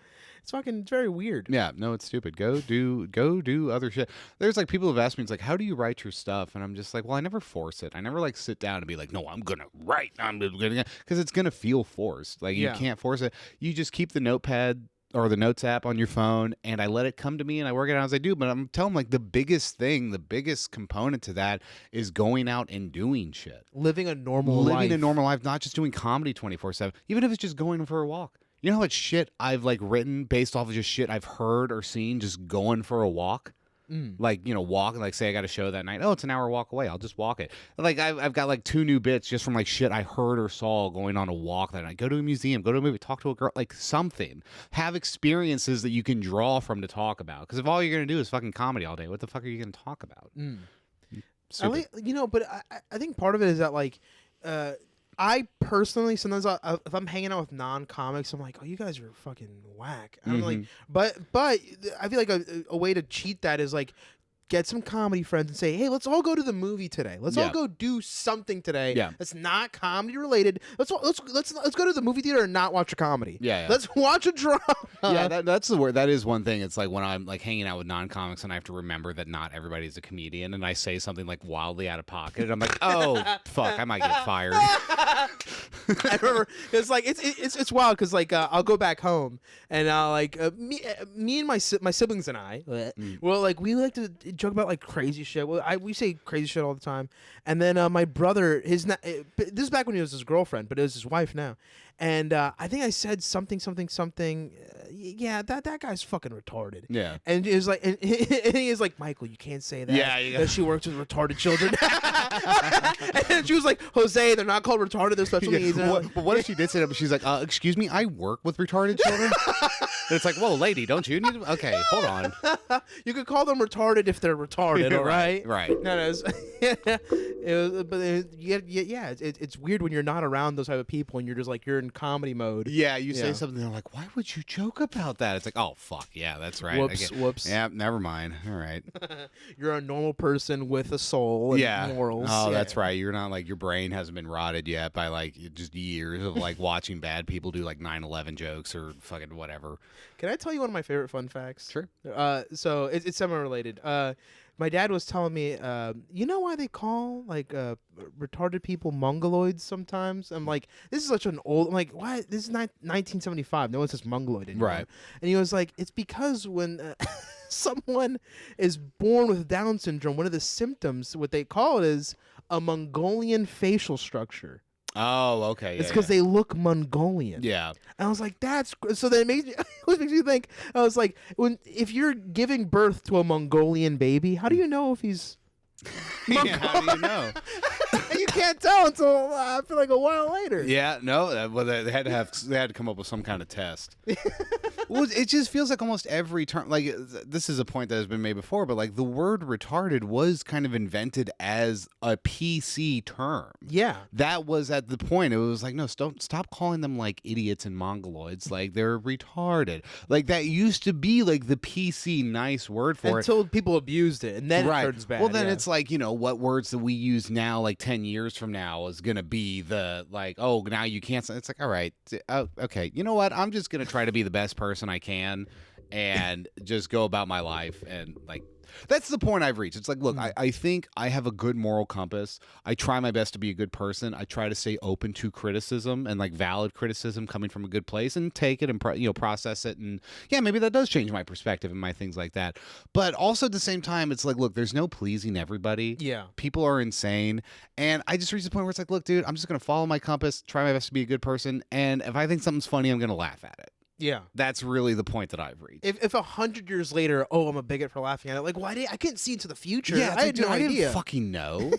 It's very weird. Yeah, no, it's stupid. Go do other shit. There's like people have asked me, it's like, how do you write your stuff? And I'm just like, well, I never force it. I never like sit down and be like, no, I'm gonna write. I'm gonna, because it's gonna feel forced. Like, you Yeah. can't force it. You just keep the notepad or the notes app on your phone, and I let it come to me, and I work it out as I do. But I'm telling them, like, the biggest component to that is going out and doing shit, Living a normal life. living a normal life, not just doing comedy 24/7. Even if it's just going for a walk. You know how much shit I've like written based off of just shit I've heard or seen, just going for a walk? Like, walk, like say I got a show that night. Oh, it's an hour walk away. I'll just walk it. Like I've got like 2 new bits just from like shit I heard or saw going on a walk that night. Go to a museum, go to a movie, talk to a girl, like something. Have experiences that you can draw from to talk about. Because if all you're going to do is fucking comedy all day, what the fuck are you going to talk about? I like, but I think part of it is that like, I personally sometimes if I'm hanging out with non-comics, I'm like, oh, you guys are fucking whack. And I'm like, but I feel like a way to cheat that is like get some comedy friends and say, hey, let's all go to the movie today. Let's all go do something today that's not comedy related. Let's go to the movie theater and not watch a comedy. Let's watch a drama. That's the word. That is one thing. It's like when I'm like hanging out with non-comics and I have to remember that not everybody's a comedian, and I say something like wildly out of pocket, and I'm like, oh fuck, I might get fired. I remember it's like it's wild because like I'll go back home and like me and my siblings and I well, like we like to joke about like crazy shit. Well, we say crazy shit all the time. And then my brother, this is back when he was his girlfriend, but it was his wife now. And I think I said something. Yeah, that guy's fucking retarded. Yeah. And he was like, and he is like, Michael, you can't say that. Yeah, that she works with retarded children. And she was like, Jose, they're not called retarded. They're special needs. But what if she did say that? But she's like, excuse me, I work with retarded children. And it's like, whoa, lady, don't you need to? Okay, hold on. You could call them retarded if they're retarded, all right? Right. No, it's weird when you're not around those type of people and you're just like, you're in comedy mode. Yeah, you say something, they're like, why would you joke about that? It's like, oh, fuck, yeah, that's right. Whoops. Yeah, never mind. All right. You're a normal person with a soul and morals. Oh, that's right. You're not like, your brain hasn't been rotted yet by like just years of like watching bad people do like 9/11 jokes or fucking whatever. Can I tell you one of my favorite fun facts? Sure. So it's semi-related. My dad was telling me, you know why they call like retarded people mongoloids sometimes? I'm like, this is such an old. I'm like, why? This is 1975. No one says mongoloid anymore. Right. And he was like, it's because when someone is born with Down syndrome, one of the symptoms, what they call it is a Mongolian facial structure. Oh, okay. It's because they look Mongolian. Yeah. And I was like, that's so that it makes me. What makes me think? I was like, if you're giving birth to a Mongolian baby, how do you know if he's? Yeah, how do you know? You can't tell until I feel like a while later. Yeah, no. Well, they had to come up with some kind of test. Well, it just feels like almost every term. Like this is a point that has been made before, but like the word retarded was kind of invented as a PC term. Yeah, that was at the point. It was like, no, stop calling them like idiots and mongoloids. Like they're retarded. Like that used to be like the PC nice word for until people abused it, and then it turns bad. Well, then it's like, what words that we use now, like 10 years from now, is gonna be the like, oh, now you can't. It's like, all right, okay, you know what? I'm just gonna try to be the best person I can and just go about my life, and like that's the point I've reached. It's like, look, I think I have a good moral compass. I try my best to be a good person. I try to stay open to criticism and like valid criticism coming from a good place, and take it and process it, and yeah, maybe that does change my perspective and my things like that. But also at the same time, it's like, look, there's no pleasing everybody. Yeah, people are insane, and I just reached the point where it's like, look, dude, I'm just gonna follow my compass, try my best to be a good person, and if I think something's funny, I'm gonna laugh at it. Yeah, that's really the point that I've reached. If 100 years later, oh, I'm a bigot for laughing at it. Like, why I couldn't see into the future. Yeah, I had no idea. I didn't fucking know.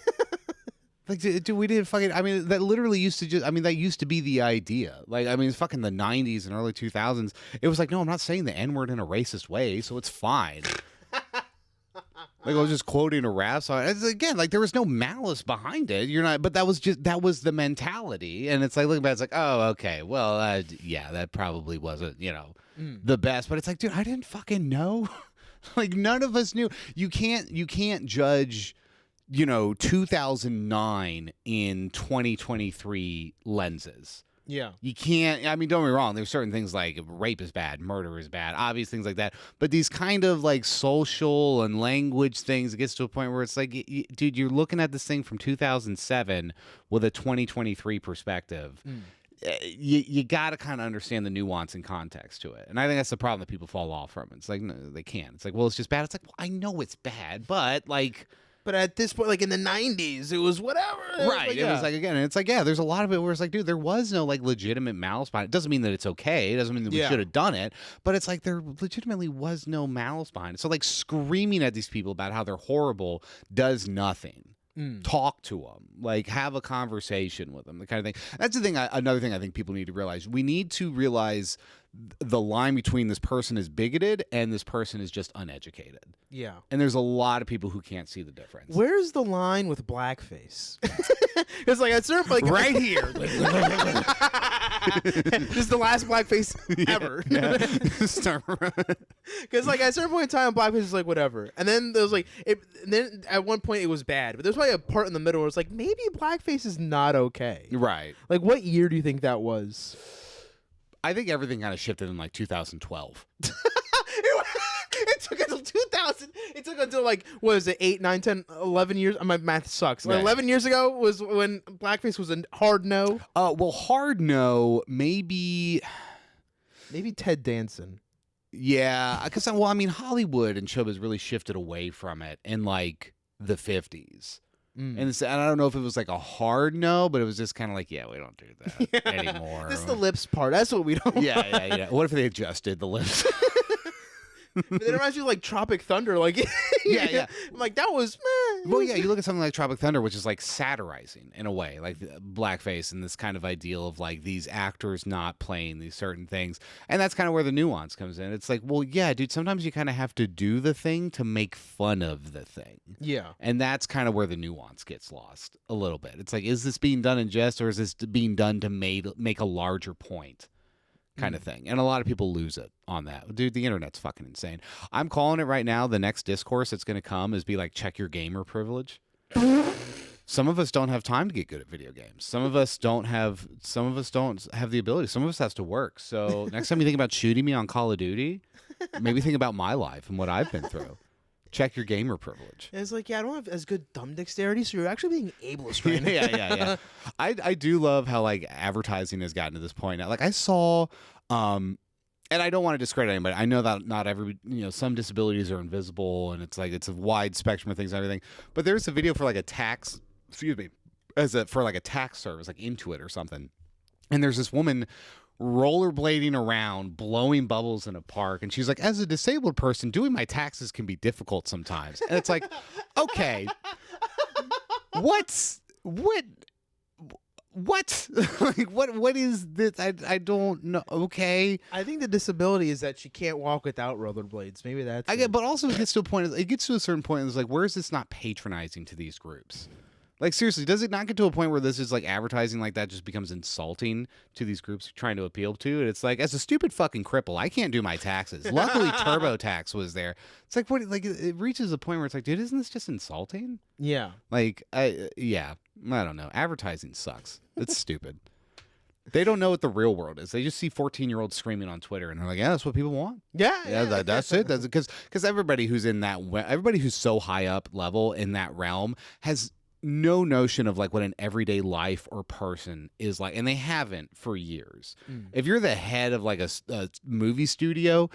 Like, dude, we didn't fucking. I mean, that literally used to that used to be the idea. Like, I mean, it's fucking the 90s and early 2000s. It was like, no, I'm not saying the N-word in a racist way, so it's fine. Like, I was just quoting a rap song. It's, again, like, there was no malice behind it. You're not, but that was the mentality. And it's like, looking back, it's like, oh, okay, well, yeah, that probably wasn't, the best. But it's like, dude, I didn't fucking know. Like, none of us knew. You can't judge, 2009 in 2023 lenses. Yeah. You can't, I mean, don't get me wrong, there's certain things like rape is bad, murder is bad, obvious things like that. But these kind of like social and language things, it gets to a point where it's like, dude, you're looking at this thing from 2007 with a 2023 perspective. You got to kind of understand the nuance and context to it. And I think that's the problem that people fall off from. It's like, no, they can't. It's like, well, it's just bad. It's like, well, I know it's bad, but like... But at this point, like in the 90s, it was whatever. It was Right. like, It was like, again, it's like, yeah, there's a lot of it where it's like, dude, there was no like legitimate malice behind it. It doesn't mean that it's okay. It doesn't mean that we Yeah. should have done it. But it's like there legitimately was no malice behind it. So like screaming at these people about how they're horrible does nothing. Talk to them, like have a conversation with them, the kind of thing. That's the thing. Another thing I think people need to realize. We need to realize the line between this person is bigoted and this person is just uneducated. Yeah. And there's a lot of people who can't see the difference. Where's the line with blackface? It's like, at certain, like, Right here. this is the last blackface ever. Because like at a certain point in time, blackface is like whatever, and then there was like and then at one point it was bad, but there's probably a part in the middle where it's like maybe blackface is not okay. Right. Like what year do you think that was? I think everything kind of shifted in like 2012. It took until 2000. It took until like what is it, 8, 9, 10, 11 years? My math sucks. Like, Yeah. 11 years ago was when blackface was a hard no. Well, hard no, maybe. Maybe Ted Danson. Yeah, because I mean, Hollywood and showbiz really shifted away from it in like the 50s. And I don't know if it was like a hard no, but it was just kind of like, yeah, we don't do that anymore. That's the lips part. That's what we don't. Yeah. What if they adjusted the lips? But it reminds you of like Tropic Thunder. Like, Yeah. I'm like, that was. Well, yeah, you look at something like Tropic Thunder, which is like satirizing in a way, like blackface and this kind of ideal of like these actors not playing these certain things. And that's kind of where the nuance comes in. It's like, well, yeah, dude, sometimes you kind of have to do the thing to make fun of the thing. Yeah. And that's kind of where the nuance gets lost a little bit. It's like, is this being done in jest or is this being done to make a larger point? Kind of thing. And a lot of people lose it on that. Dude, the internet's fucking insane. I'm calling it right now. The next discourse that's going to come is be like, check your gamer privilege. Some of us don't have time to get good at video games. Some of us don't have the ability. Some of us has to work. So next time you think about shooting me on Call of Duty, maybe think about my life and what I've been through. Check your gamer privilege. And it's like, yeah, I don't have as good thumb dexterity, so you're actually being ableist right now. Yeah. I do love how like advertising has gotten to this point now. Like I saw, and I don't want to discredit anybody. I know that not every, some disabilities are invisible, and it's like it's a wide spectrum of things and everything. But there's a video for like a tax, for like a tax service, like Intuit or something. And there's this woman rollerblading around, blowing bubbles in a park, and she's like, as a disabled person, doing my taxes can be difficult sometimes. And it's like, okay, what like what is this? I don't know. Okay, I think the disability is that she can't walk without rollerblades. Maybe that's I get, but also it gets to a certain point and it's like, where is this not patronizing to these groups? Like, seriously, does it not get to a point where this is like advertising like that just becomes insulting to these groups you're trying to appeal to? And it's like, as a stupid fucking cripple, I can't do my taxes. Luckily, TurboTax was there. It's like, what? Like, it reaches a point where it's like, dude, isn't this just insulting? Yeah. Like, I don't know. Advertising sucks. It's stupid. They don't know what the real world is. They just see 14-year-olds screaming on Twitter, and they're like, yeah, that's what people want. Yeah. That's it. That's because everybody who's in that, everybody who's so high up level in that realm has no notion of like what an everyday life or person is like, and they haven't for years. If you're the head of like a movie studio,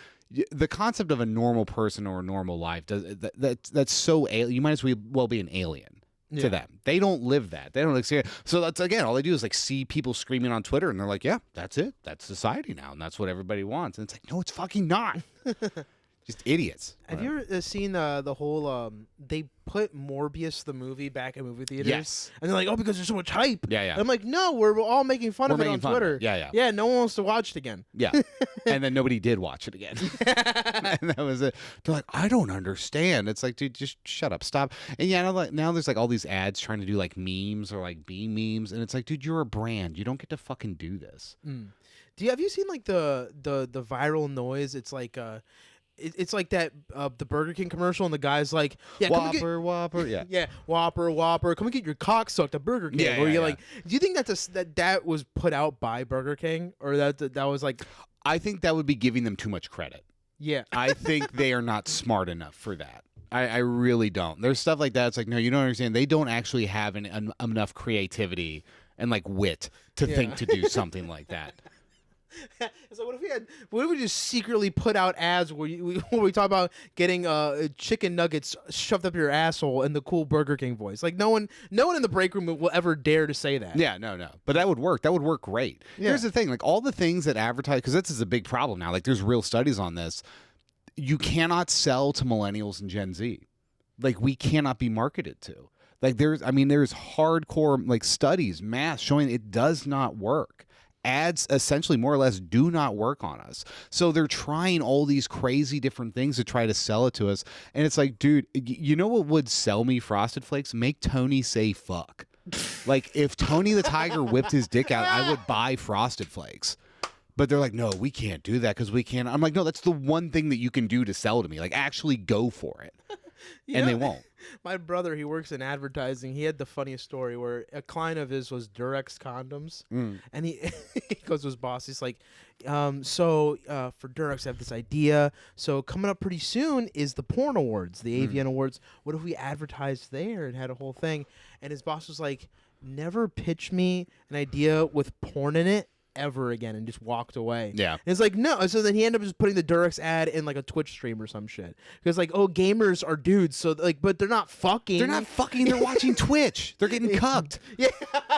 the concept of a normal person or a normal life that's so you might as well be an alien to them. They don't live that. They don't experience. So that's, again, all they do is like see people screaming on Twitter, and they're like, yeah, that's it. That's society now, and that's what everybody wants. And it's like, no, it's fucking not. Just idiots. Have you ever seen the whole? They put Morbius the movie back in movie theaters. Yes. And they're like, oh, because there's so much hype. Yeah. And I'm like, no, we're all making fun of it on Twitter. Yeah. Yeah, no one wants to watch it again. Yeah. And then nobody did watch it again. And that was it. They're like, I don't understand. It's like, dude, just shut up. Stop. And yeah, now there's like all these ads trying to do like memes or like B memes. And it's like, dude, you're a brand. You don't get to fucking do this. Have you seen like the viral noise? It's like it's like that the Burger King commercial, and the guy's like, yeah, Whopper, yeah. Yeah, Whopper, come and get your cock sucked at Burger King. Yeah, Where yeah, you're yeah. like, do you think that was put out by Burger King, or that was like? I think that would be giving them too much credit. Yeah. I think they are not smart enough for that. I really don't. There's stuff like that. It's like, no, you don't understand. They don't actually have enough creativity and like wit to think to do something like that. So what if we just secretly put out ads where we talk about getting chicken nuggets shoved up your asshole in the cool Burger King voice? Like no one in the break room will ever dare to say that. Yeah, no. But that would work. That would work great. Yeah. Here's the thing. Like all the things that advertise, because this is a big problem now. Like there's real studies on this. You cannot sell to millennials and Gen Z. Like we cannot be marketed to. Like there's hardcore like studies, math showing it does not work. Ads essentially more or less do not work on us. So they're trying all these crazy different things to try to sell it to us. And it's like, dude, you know what would sell me Frosted Flakes? Make Tony say fuck. Like if Tony the Tiger whipped his dick out, I would buy Frosted Flakes. But they're like, no, we can't do that because we can't. I'm like, no, that's the one thing that you can do to sell to me. Like actually go for it. And they won't. My brother, he works in advertising. He had the funniest story where a client of his was Durex condoms, and he goes to his boss. He's like, "So for Durex, I have this idea. So coming up pretty soon is the porn awards, the AVN awards. What if we advertised there and had a whole thing?" And his boss was like, "Never pitch me an idea with porn in it ever again," and just walked away. Yeah. And it's like, no. So then he ended up just putting the Durex ad in like a Twitch stream or some shit. Because like, oh, gamers are dudes, so like, but they're not fucking. They're not fucking. They're watching Twitch. They're getting cucked. Yeah.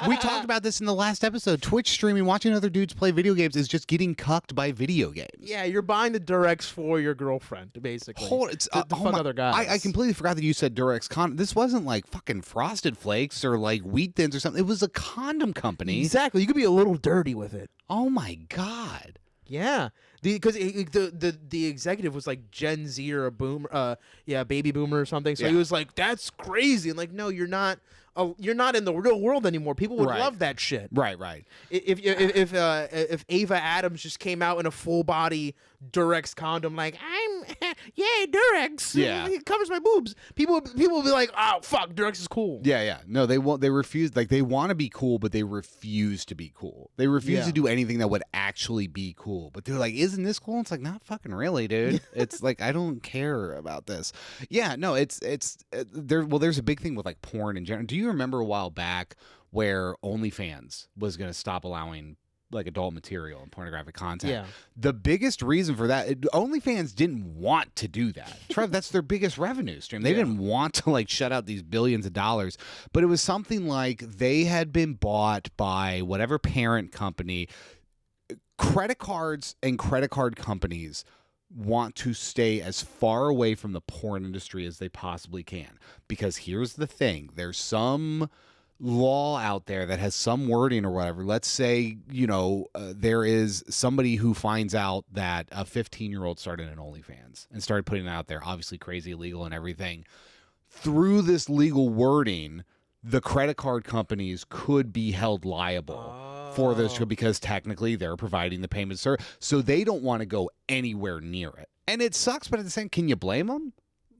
We talked about this in the last episode. Twitch streaming, watching other dudes play video games is just getting cucked by video games. Yeah, you're buying the Durex for your girlfriend, basically. It's to fuck other guys. I completely forgot that you said Durex condom. This wasn't like fucking Frosted Flakes or like Wheat Thins or something. It was a condom company. Exactly. You could be a little dirty with it. Oh my God. Yeah, because the executive was like Gen Z or a boomer, baby boomer or something. So he was like, "That's crazy," and like, no, you're not. You're not in the real world anymore. People would love that shit. Right. If Ava Adams just came out in a full body Durex condom, like yay Durex, it covers my boobs. People would be like, oh fuck, Durex is cool. Yeah. No, they won't. They refuse. Like they want to be cool, but they refuse to be cool. They refuse to do anything that would actually be cool. But they're like, isn't this cool? It's like, not fucking really, dude. It's like I don't care about this. Yeah, no, it's there. Well, there's a big thing with like porn in general. Do you remember a while back where OnlyFans was going to stop allowing like adult material and pornographic content? Yeah. The biggest reason for that, OnlyFans didn't want to do that. Trev, that's their biggest revenue stream. They didn't want to like shut out these billions of dollars, but it was something like they had been bought by whatever parent company. Credit cards and credit card companies want to stay as far away from the porn industry as they possibly can. Because here's the thing. There's some law out there that has some wording or whatever. Let's say, there is somebody who finds out that a 15-year-old started an OnlyFans and started putting it out there, obviously crazy, illegal and everything. Through this legal wording, the credit card companies could be held liable for this because technically they're providing the payment service. So they don't want to go anywhere near it. And it sucks, but at the same, can you blame them?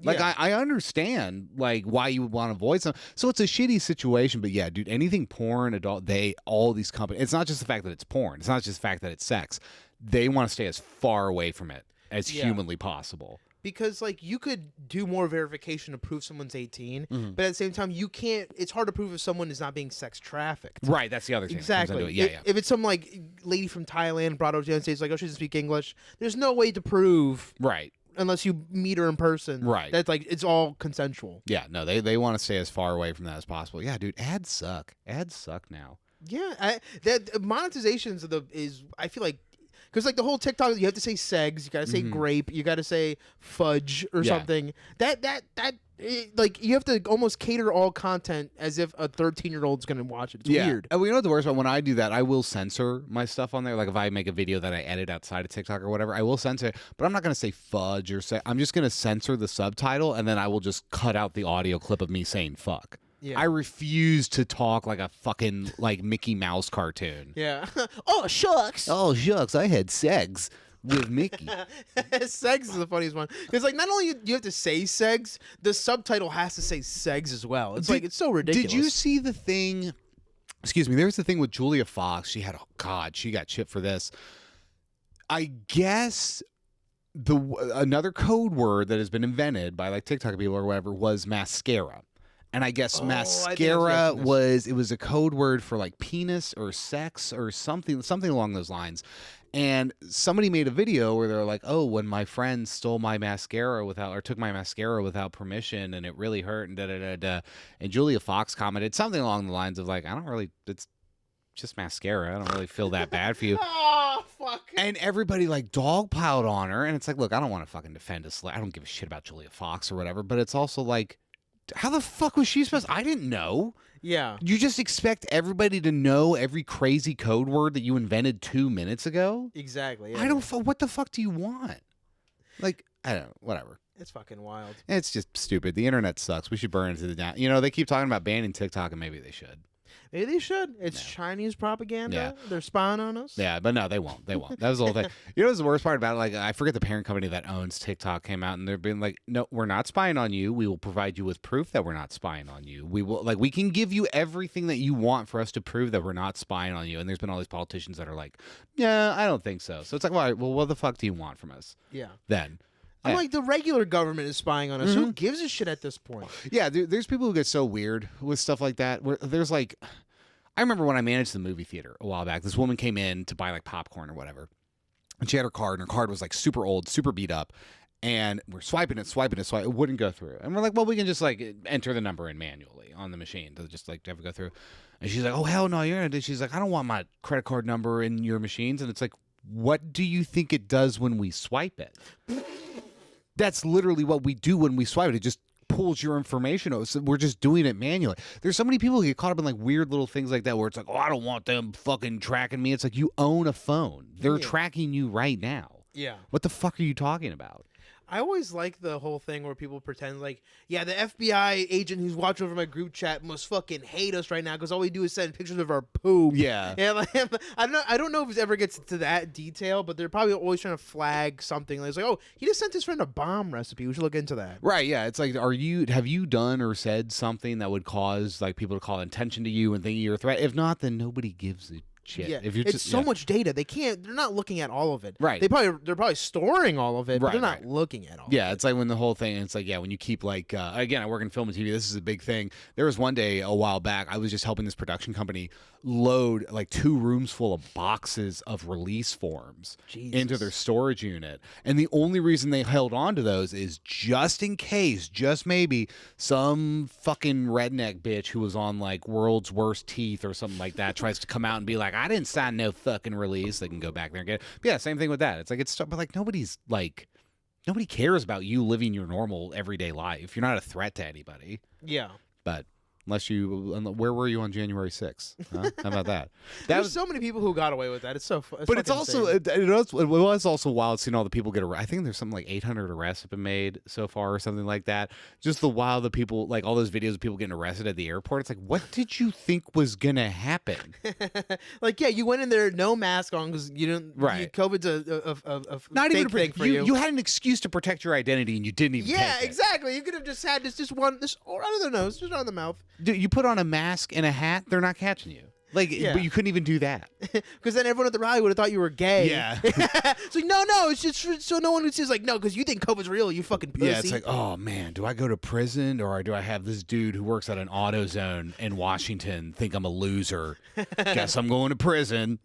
Like, I understand, like, why you would want to avoid some. So it's a shitty situation, but yeah, dude, anything porn, adult, all these companies, it's not just the fact that it's porn. It's not just the fact that it's sex. They want to stay as far away from it as humanly possible. Because, like, you could do more verification to prove someone's 18, but at the same time, you can't. It's hard to prove if someone is not being sex trafficked. Right, that's the other thing. Exactly. Yeah. If it's some, like, lady from Thailand brought over to the United States, like, oh, she doesn't speak English, there's no way to prove. Right. Unless you meet her in person. Right. That's, like, it's all consensual. Yeah, no, they want to stay as far away from that as possible. Yeah, dude, ads suck. Ads suck now. Yeah, that monetizations I feel like. Because, like, the whole TikTok, you have to say segs, you got to say grape, you got to say fudge or something. Like, you have to almost cater all content as if a 13-year-old's going to watch it. It's weird. And you know what the worst about when I do that, I will censor my stuff on there. Like, if I make a video that I edit outside of TikTok or whatever, I will censor it. But I'm not going to say fudge or say, I'm just going to censor the subtitle, and then I will just cut out the audio clip of me saying fuck. Yeah. I refuse to talk like a fucking like Mickey Mouse cartoon. Yeah. Oh shucks. Oh shucks. I had sex with Mickey. Segs is the funniest one because like not only you have to say segs, the subtitle has to say segs as well. It's it's so ridiculous. Did you see the thing? Excuse me. There's the thing with Julia Fox. She got shit for this. I guess another code word that has been invented by like TikTok people or whatever was mascara. And I guess I think I've mascara seen this. was a code word for like penis or sex or something along those lines. And somebody made a video where they're like, "Oh, when my friend stole my mascara or took my mascara without permission, and it really hurt." And da da da da. And Julia Fox commented something along the lines of like, it's just mascara. I don't really feel that bad for you." Oh, fuck. And everybody like dogpiled on her, and it's like, look, I don't want to fucking defend us. I don't give a shit about Julia Fox or whatever, but it's also like, how the fuck was she supposed? I didn't know. Yeah. You just expect everybody to know every crazy code word that you invented 2 minutes ago? Exactly. Yeah. I don't. What the fuck do you want? Like, I don't know. Whatever. It's fucking wild. It's just stupid. The internet sucks. We should burn it to the ground. You know, they keep talking about banning TikTok, and maybe they should. Maybe they should. It's Chinese propaganda. Yeah. They're spying on us. Yeah, but no, they won't. They won't. That was the whole thing. You know what's the worst part about it? Like, I forget the parent company that owns TikTok came out and they're being like, "No, we're not spying on you. We will provide you with proof that we're not spying on you. We can give you everything that you want for us to prove that we're not spying on you." And there's been all these politicians that are like, "Yeah, I don't think so." So it's like, well, what the fuck do you want from us? Yeah. Then. I'm Yeah. like, the regular government is spying on us. Who gives a shit at this point? Yeah, there's people who get so weird with stuff like that. Where there's like, I remember when I managed the movie theater a while back, this woman came in to buy like popcorn or whatever. And she had her card, and her card was like super old, super beat up. And we're swiping it, it wouldn't go through. And we're like, well, we can just like enter the number in manually on the machine to just like have it go through. And she's like, oh, hell no, you're going to do. She's like, I don't want my credit card number in your machines. And it's like, what do you think it does when we swipe it? That's literally what we do when we swipe it. It just pulls your information out. So we're just doing it manually. There's so many people who get caught up in like weird little things like that where it's like, oh, I don't want them fucking tracking me. It's like, you own a phone. They're tracking you right now. Yeah. What the fuck are you talking about? I always like the whole thing where people pretend like, yeah, the FBI agent who's watching over my group chat must fucking hate us right now because all we do is send pictures of our poop. Yeah. Yeah, like, I don't know if it ever gets to that detail, but they're probably always trying to flag something. It's like, oh, he just sent his friend a bomb recipe. We should look into that. Right, yeah. It's like, have you done or said something that would cause like people to call attention to you and think you're a threat? If not, then nobody gives a shit. Yeah, If you're it's just, so much data. They're not looking at all of it. Right. They're probably storing all of it, but Right, they're not right. looking at all. Yeah, of it. it's like when the whole thing, it's like, yeah, when you keep like, again, I work in film and TV. This is a big thing. There was one day a while back, I was just helping this production company load like 2 rooms full of boxes of release forms into their storage unit. And the only reason they held on to those is just in case, just maybe, some fucking redneck bitch who was on like World's Worst Teeth or something like that tries to come out and be like, I didn't sign no fucking release. They can go back there and get it. But yeah, same thing with that. It's like, but like nobody cares about you living your normal everyday life. You're not a threat to anybody. Yeah. But where were you on January 6th? Huh? How about that? There's so many people who got away with that. It's so fun. But it's also it was also wild seeing all the people get arrested. I think there's something like 800 arrests have been made so far or something like that. Just the wild the people, like all those videos of people getting arrested at the airport. It's like, what did you think was gonna happen? like, yeah, you went in there no mask on because you didn't. Right. COVID's a Not fake even thing for you. You had an excuse to protect your identity and you didn't even. Yeah, take it. exactly. You could have just had this or out of the nose, just out of the mouth. Dude, you put on a mask and a hat, they're not catching you. Like, Yeah. but you couldn't even do that. Because then everyone at the rally would have thought you were gay. Yeah. It's like, no, it's just so no one would say, like, no, because you think COVID's real, you fucking pussy. Yeah, it's like, oh man, do I go to prison or do I have this dude who works at an AutoZone in Washington think I'm a loser? Guess I'm going to prison.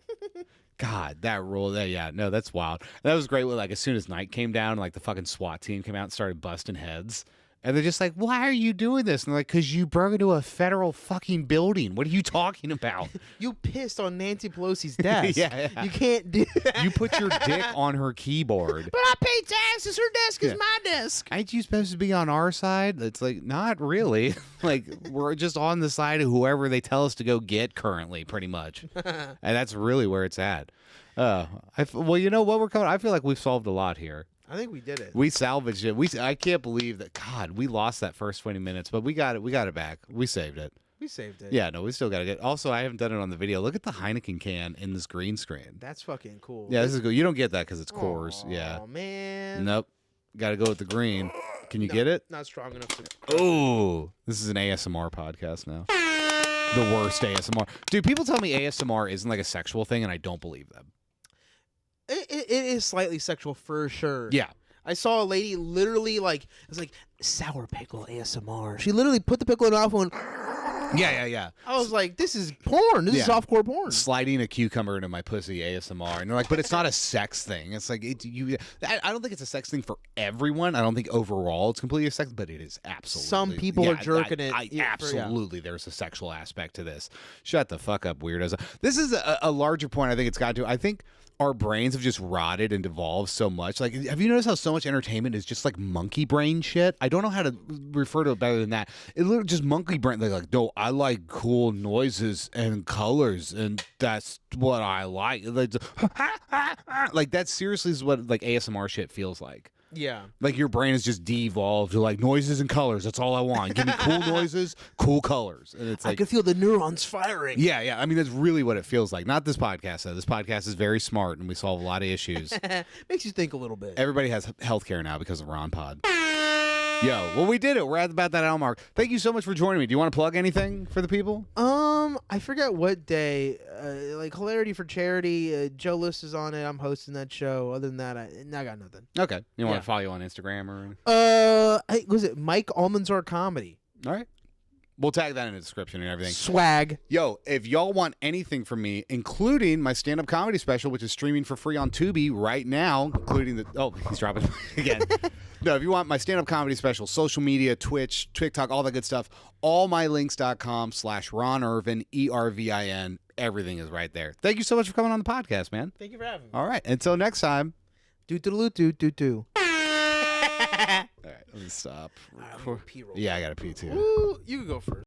God, that rule. That's wild. That was great. Like as soon as night came down, like the fucking SWAT team came out and started busting heads. And they're just like, why are you doing this? And they're like, because you broke into a federal fucking building. What are you talking about? You pissed on Nancy Pelosi's desk. Yeah. You can't do that. You put your dick on her keyboard. But I pay taxes. Her desk is my desk. Ain't you supposed to be on our side? It's like, not really. Like, we're just on the side of whoever they tell us to go get currently, pretty much. And that's really where it's at. Well, you know what? We're coming. I feel like we've solved a lot here. I think we did it. We salvaged it. I can't believe that. God, we lost that first 20 minutes, but we got it. We got it back. We saved it. We saved it. Yeah, no, we still got to get. Also, I haven't done it on the video. Look at the Heineken can in this green screen. That's fucking cool. Yeah, this is good. You don't get that because it's Coors. Oh, Yeah. man. Nope. Got to go with the green. Can you get it? Not strong enough to. Oh, this is an ASMR podcast now. The worst ASMR. Dude, people tell me ASMR isn't like a sexual thing, and I don't believe them. It is slightly sexual for sure. Yeah. I saw a lady literally like, it's like, sour pickle ASMR. She literally put the pickle in her mouth and went, Yeah. I was like, this is porn. This is Yeah. softcore porn. Sliding a cucumber into my pussy ASMR, and they're like, but it's not a sex thing. It's like I don't think it's a sex thing for everyone. I don't think overall it's completely a sex, but it is absolutely. Some people are jerking it. Absolutely, there's a sexual aspect to this. Shut the fuck up, weirdos. This is a larger point. I think it's got to. I think our brains have just rotted and devolved so much. Like, have you noticed how so much entertainment is just like monkey brain shit? I don't know how to refer to it better than that. It literally just monkey brain. They're like, no, I like cool noises and colors, and that's what I like. Like that seriously is what like ASMR shit feels like. Yeah. Like your brain is just devolved to like noises and colors. That's all I want. Give me cool noises, cool colors. And it's like I could feel the neurons firing. yeah. I mean, that's really what it feels like. Not this podcast, though. This podcast is very smart and we solve a lot of issues. Makes you think a little bit. Everybody has healthcare now because of RonPod. Yo, well, we did it. We're at about that hour mark. Thank you so much for joining me. Do you want to plug anything for the people? I forget what day. Like Hilarity for Charity. Joe List is on it. I'm hosting that show. Other than that, I got nothing. Okay. You want Yeah. to follow you on Instagram or? Was it Mike Almanzar Comedy? All right. We'll tag that in the description and everything. Swag. Yo, if y'all want anything from me, including my stand-up comedy special, which is streaming for free on Tubi right now, including the... Oh, he's dropping again. No, if you want my stand-up comedy special, social media, Twitch, TikTok, all that good stuff, allmylinks.com/Ron Irvin, ERVIN. Everything is right there. Thank you so much for coming on the podcast, man. Thank you for having me. All right. Until next time. Do. All right. Let me stop. Pee roll. Yeah, I got to pee too. Woo, you can go first.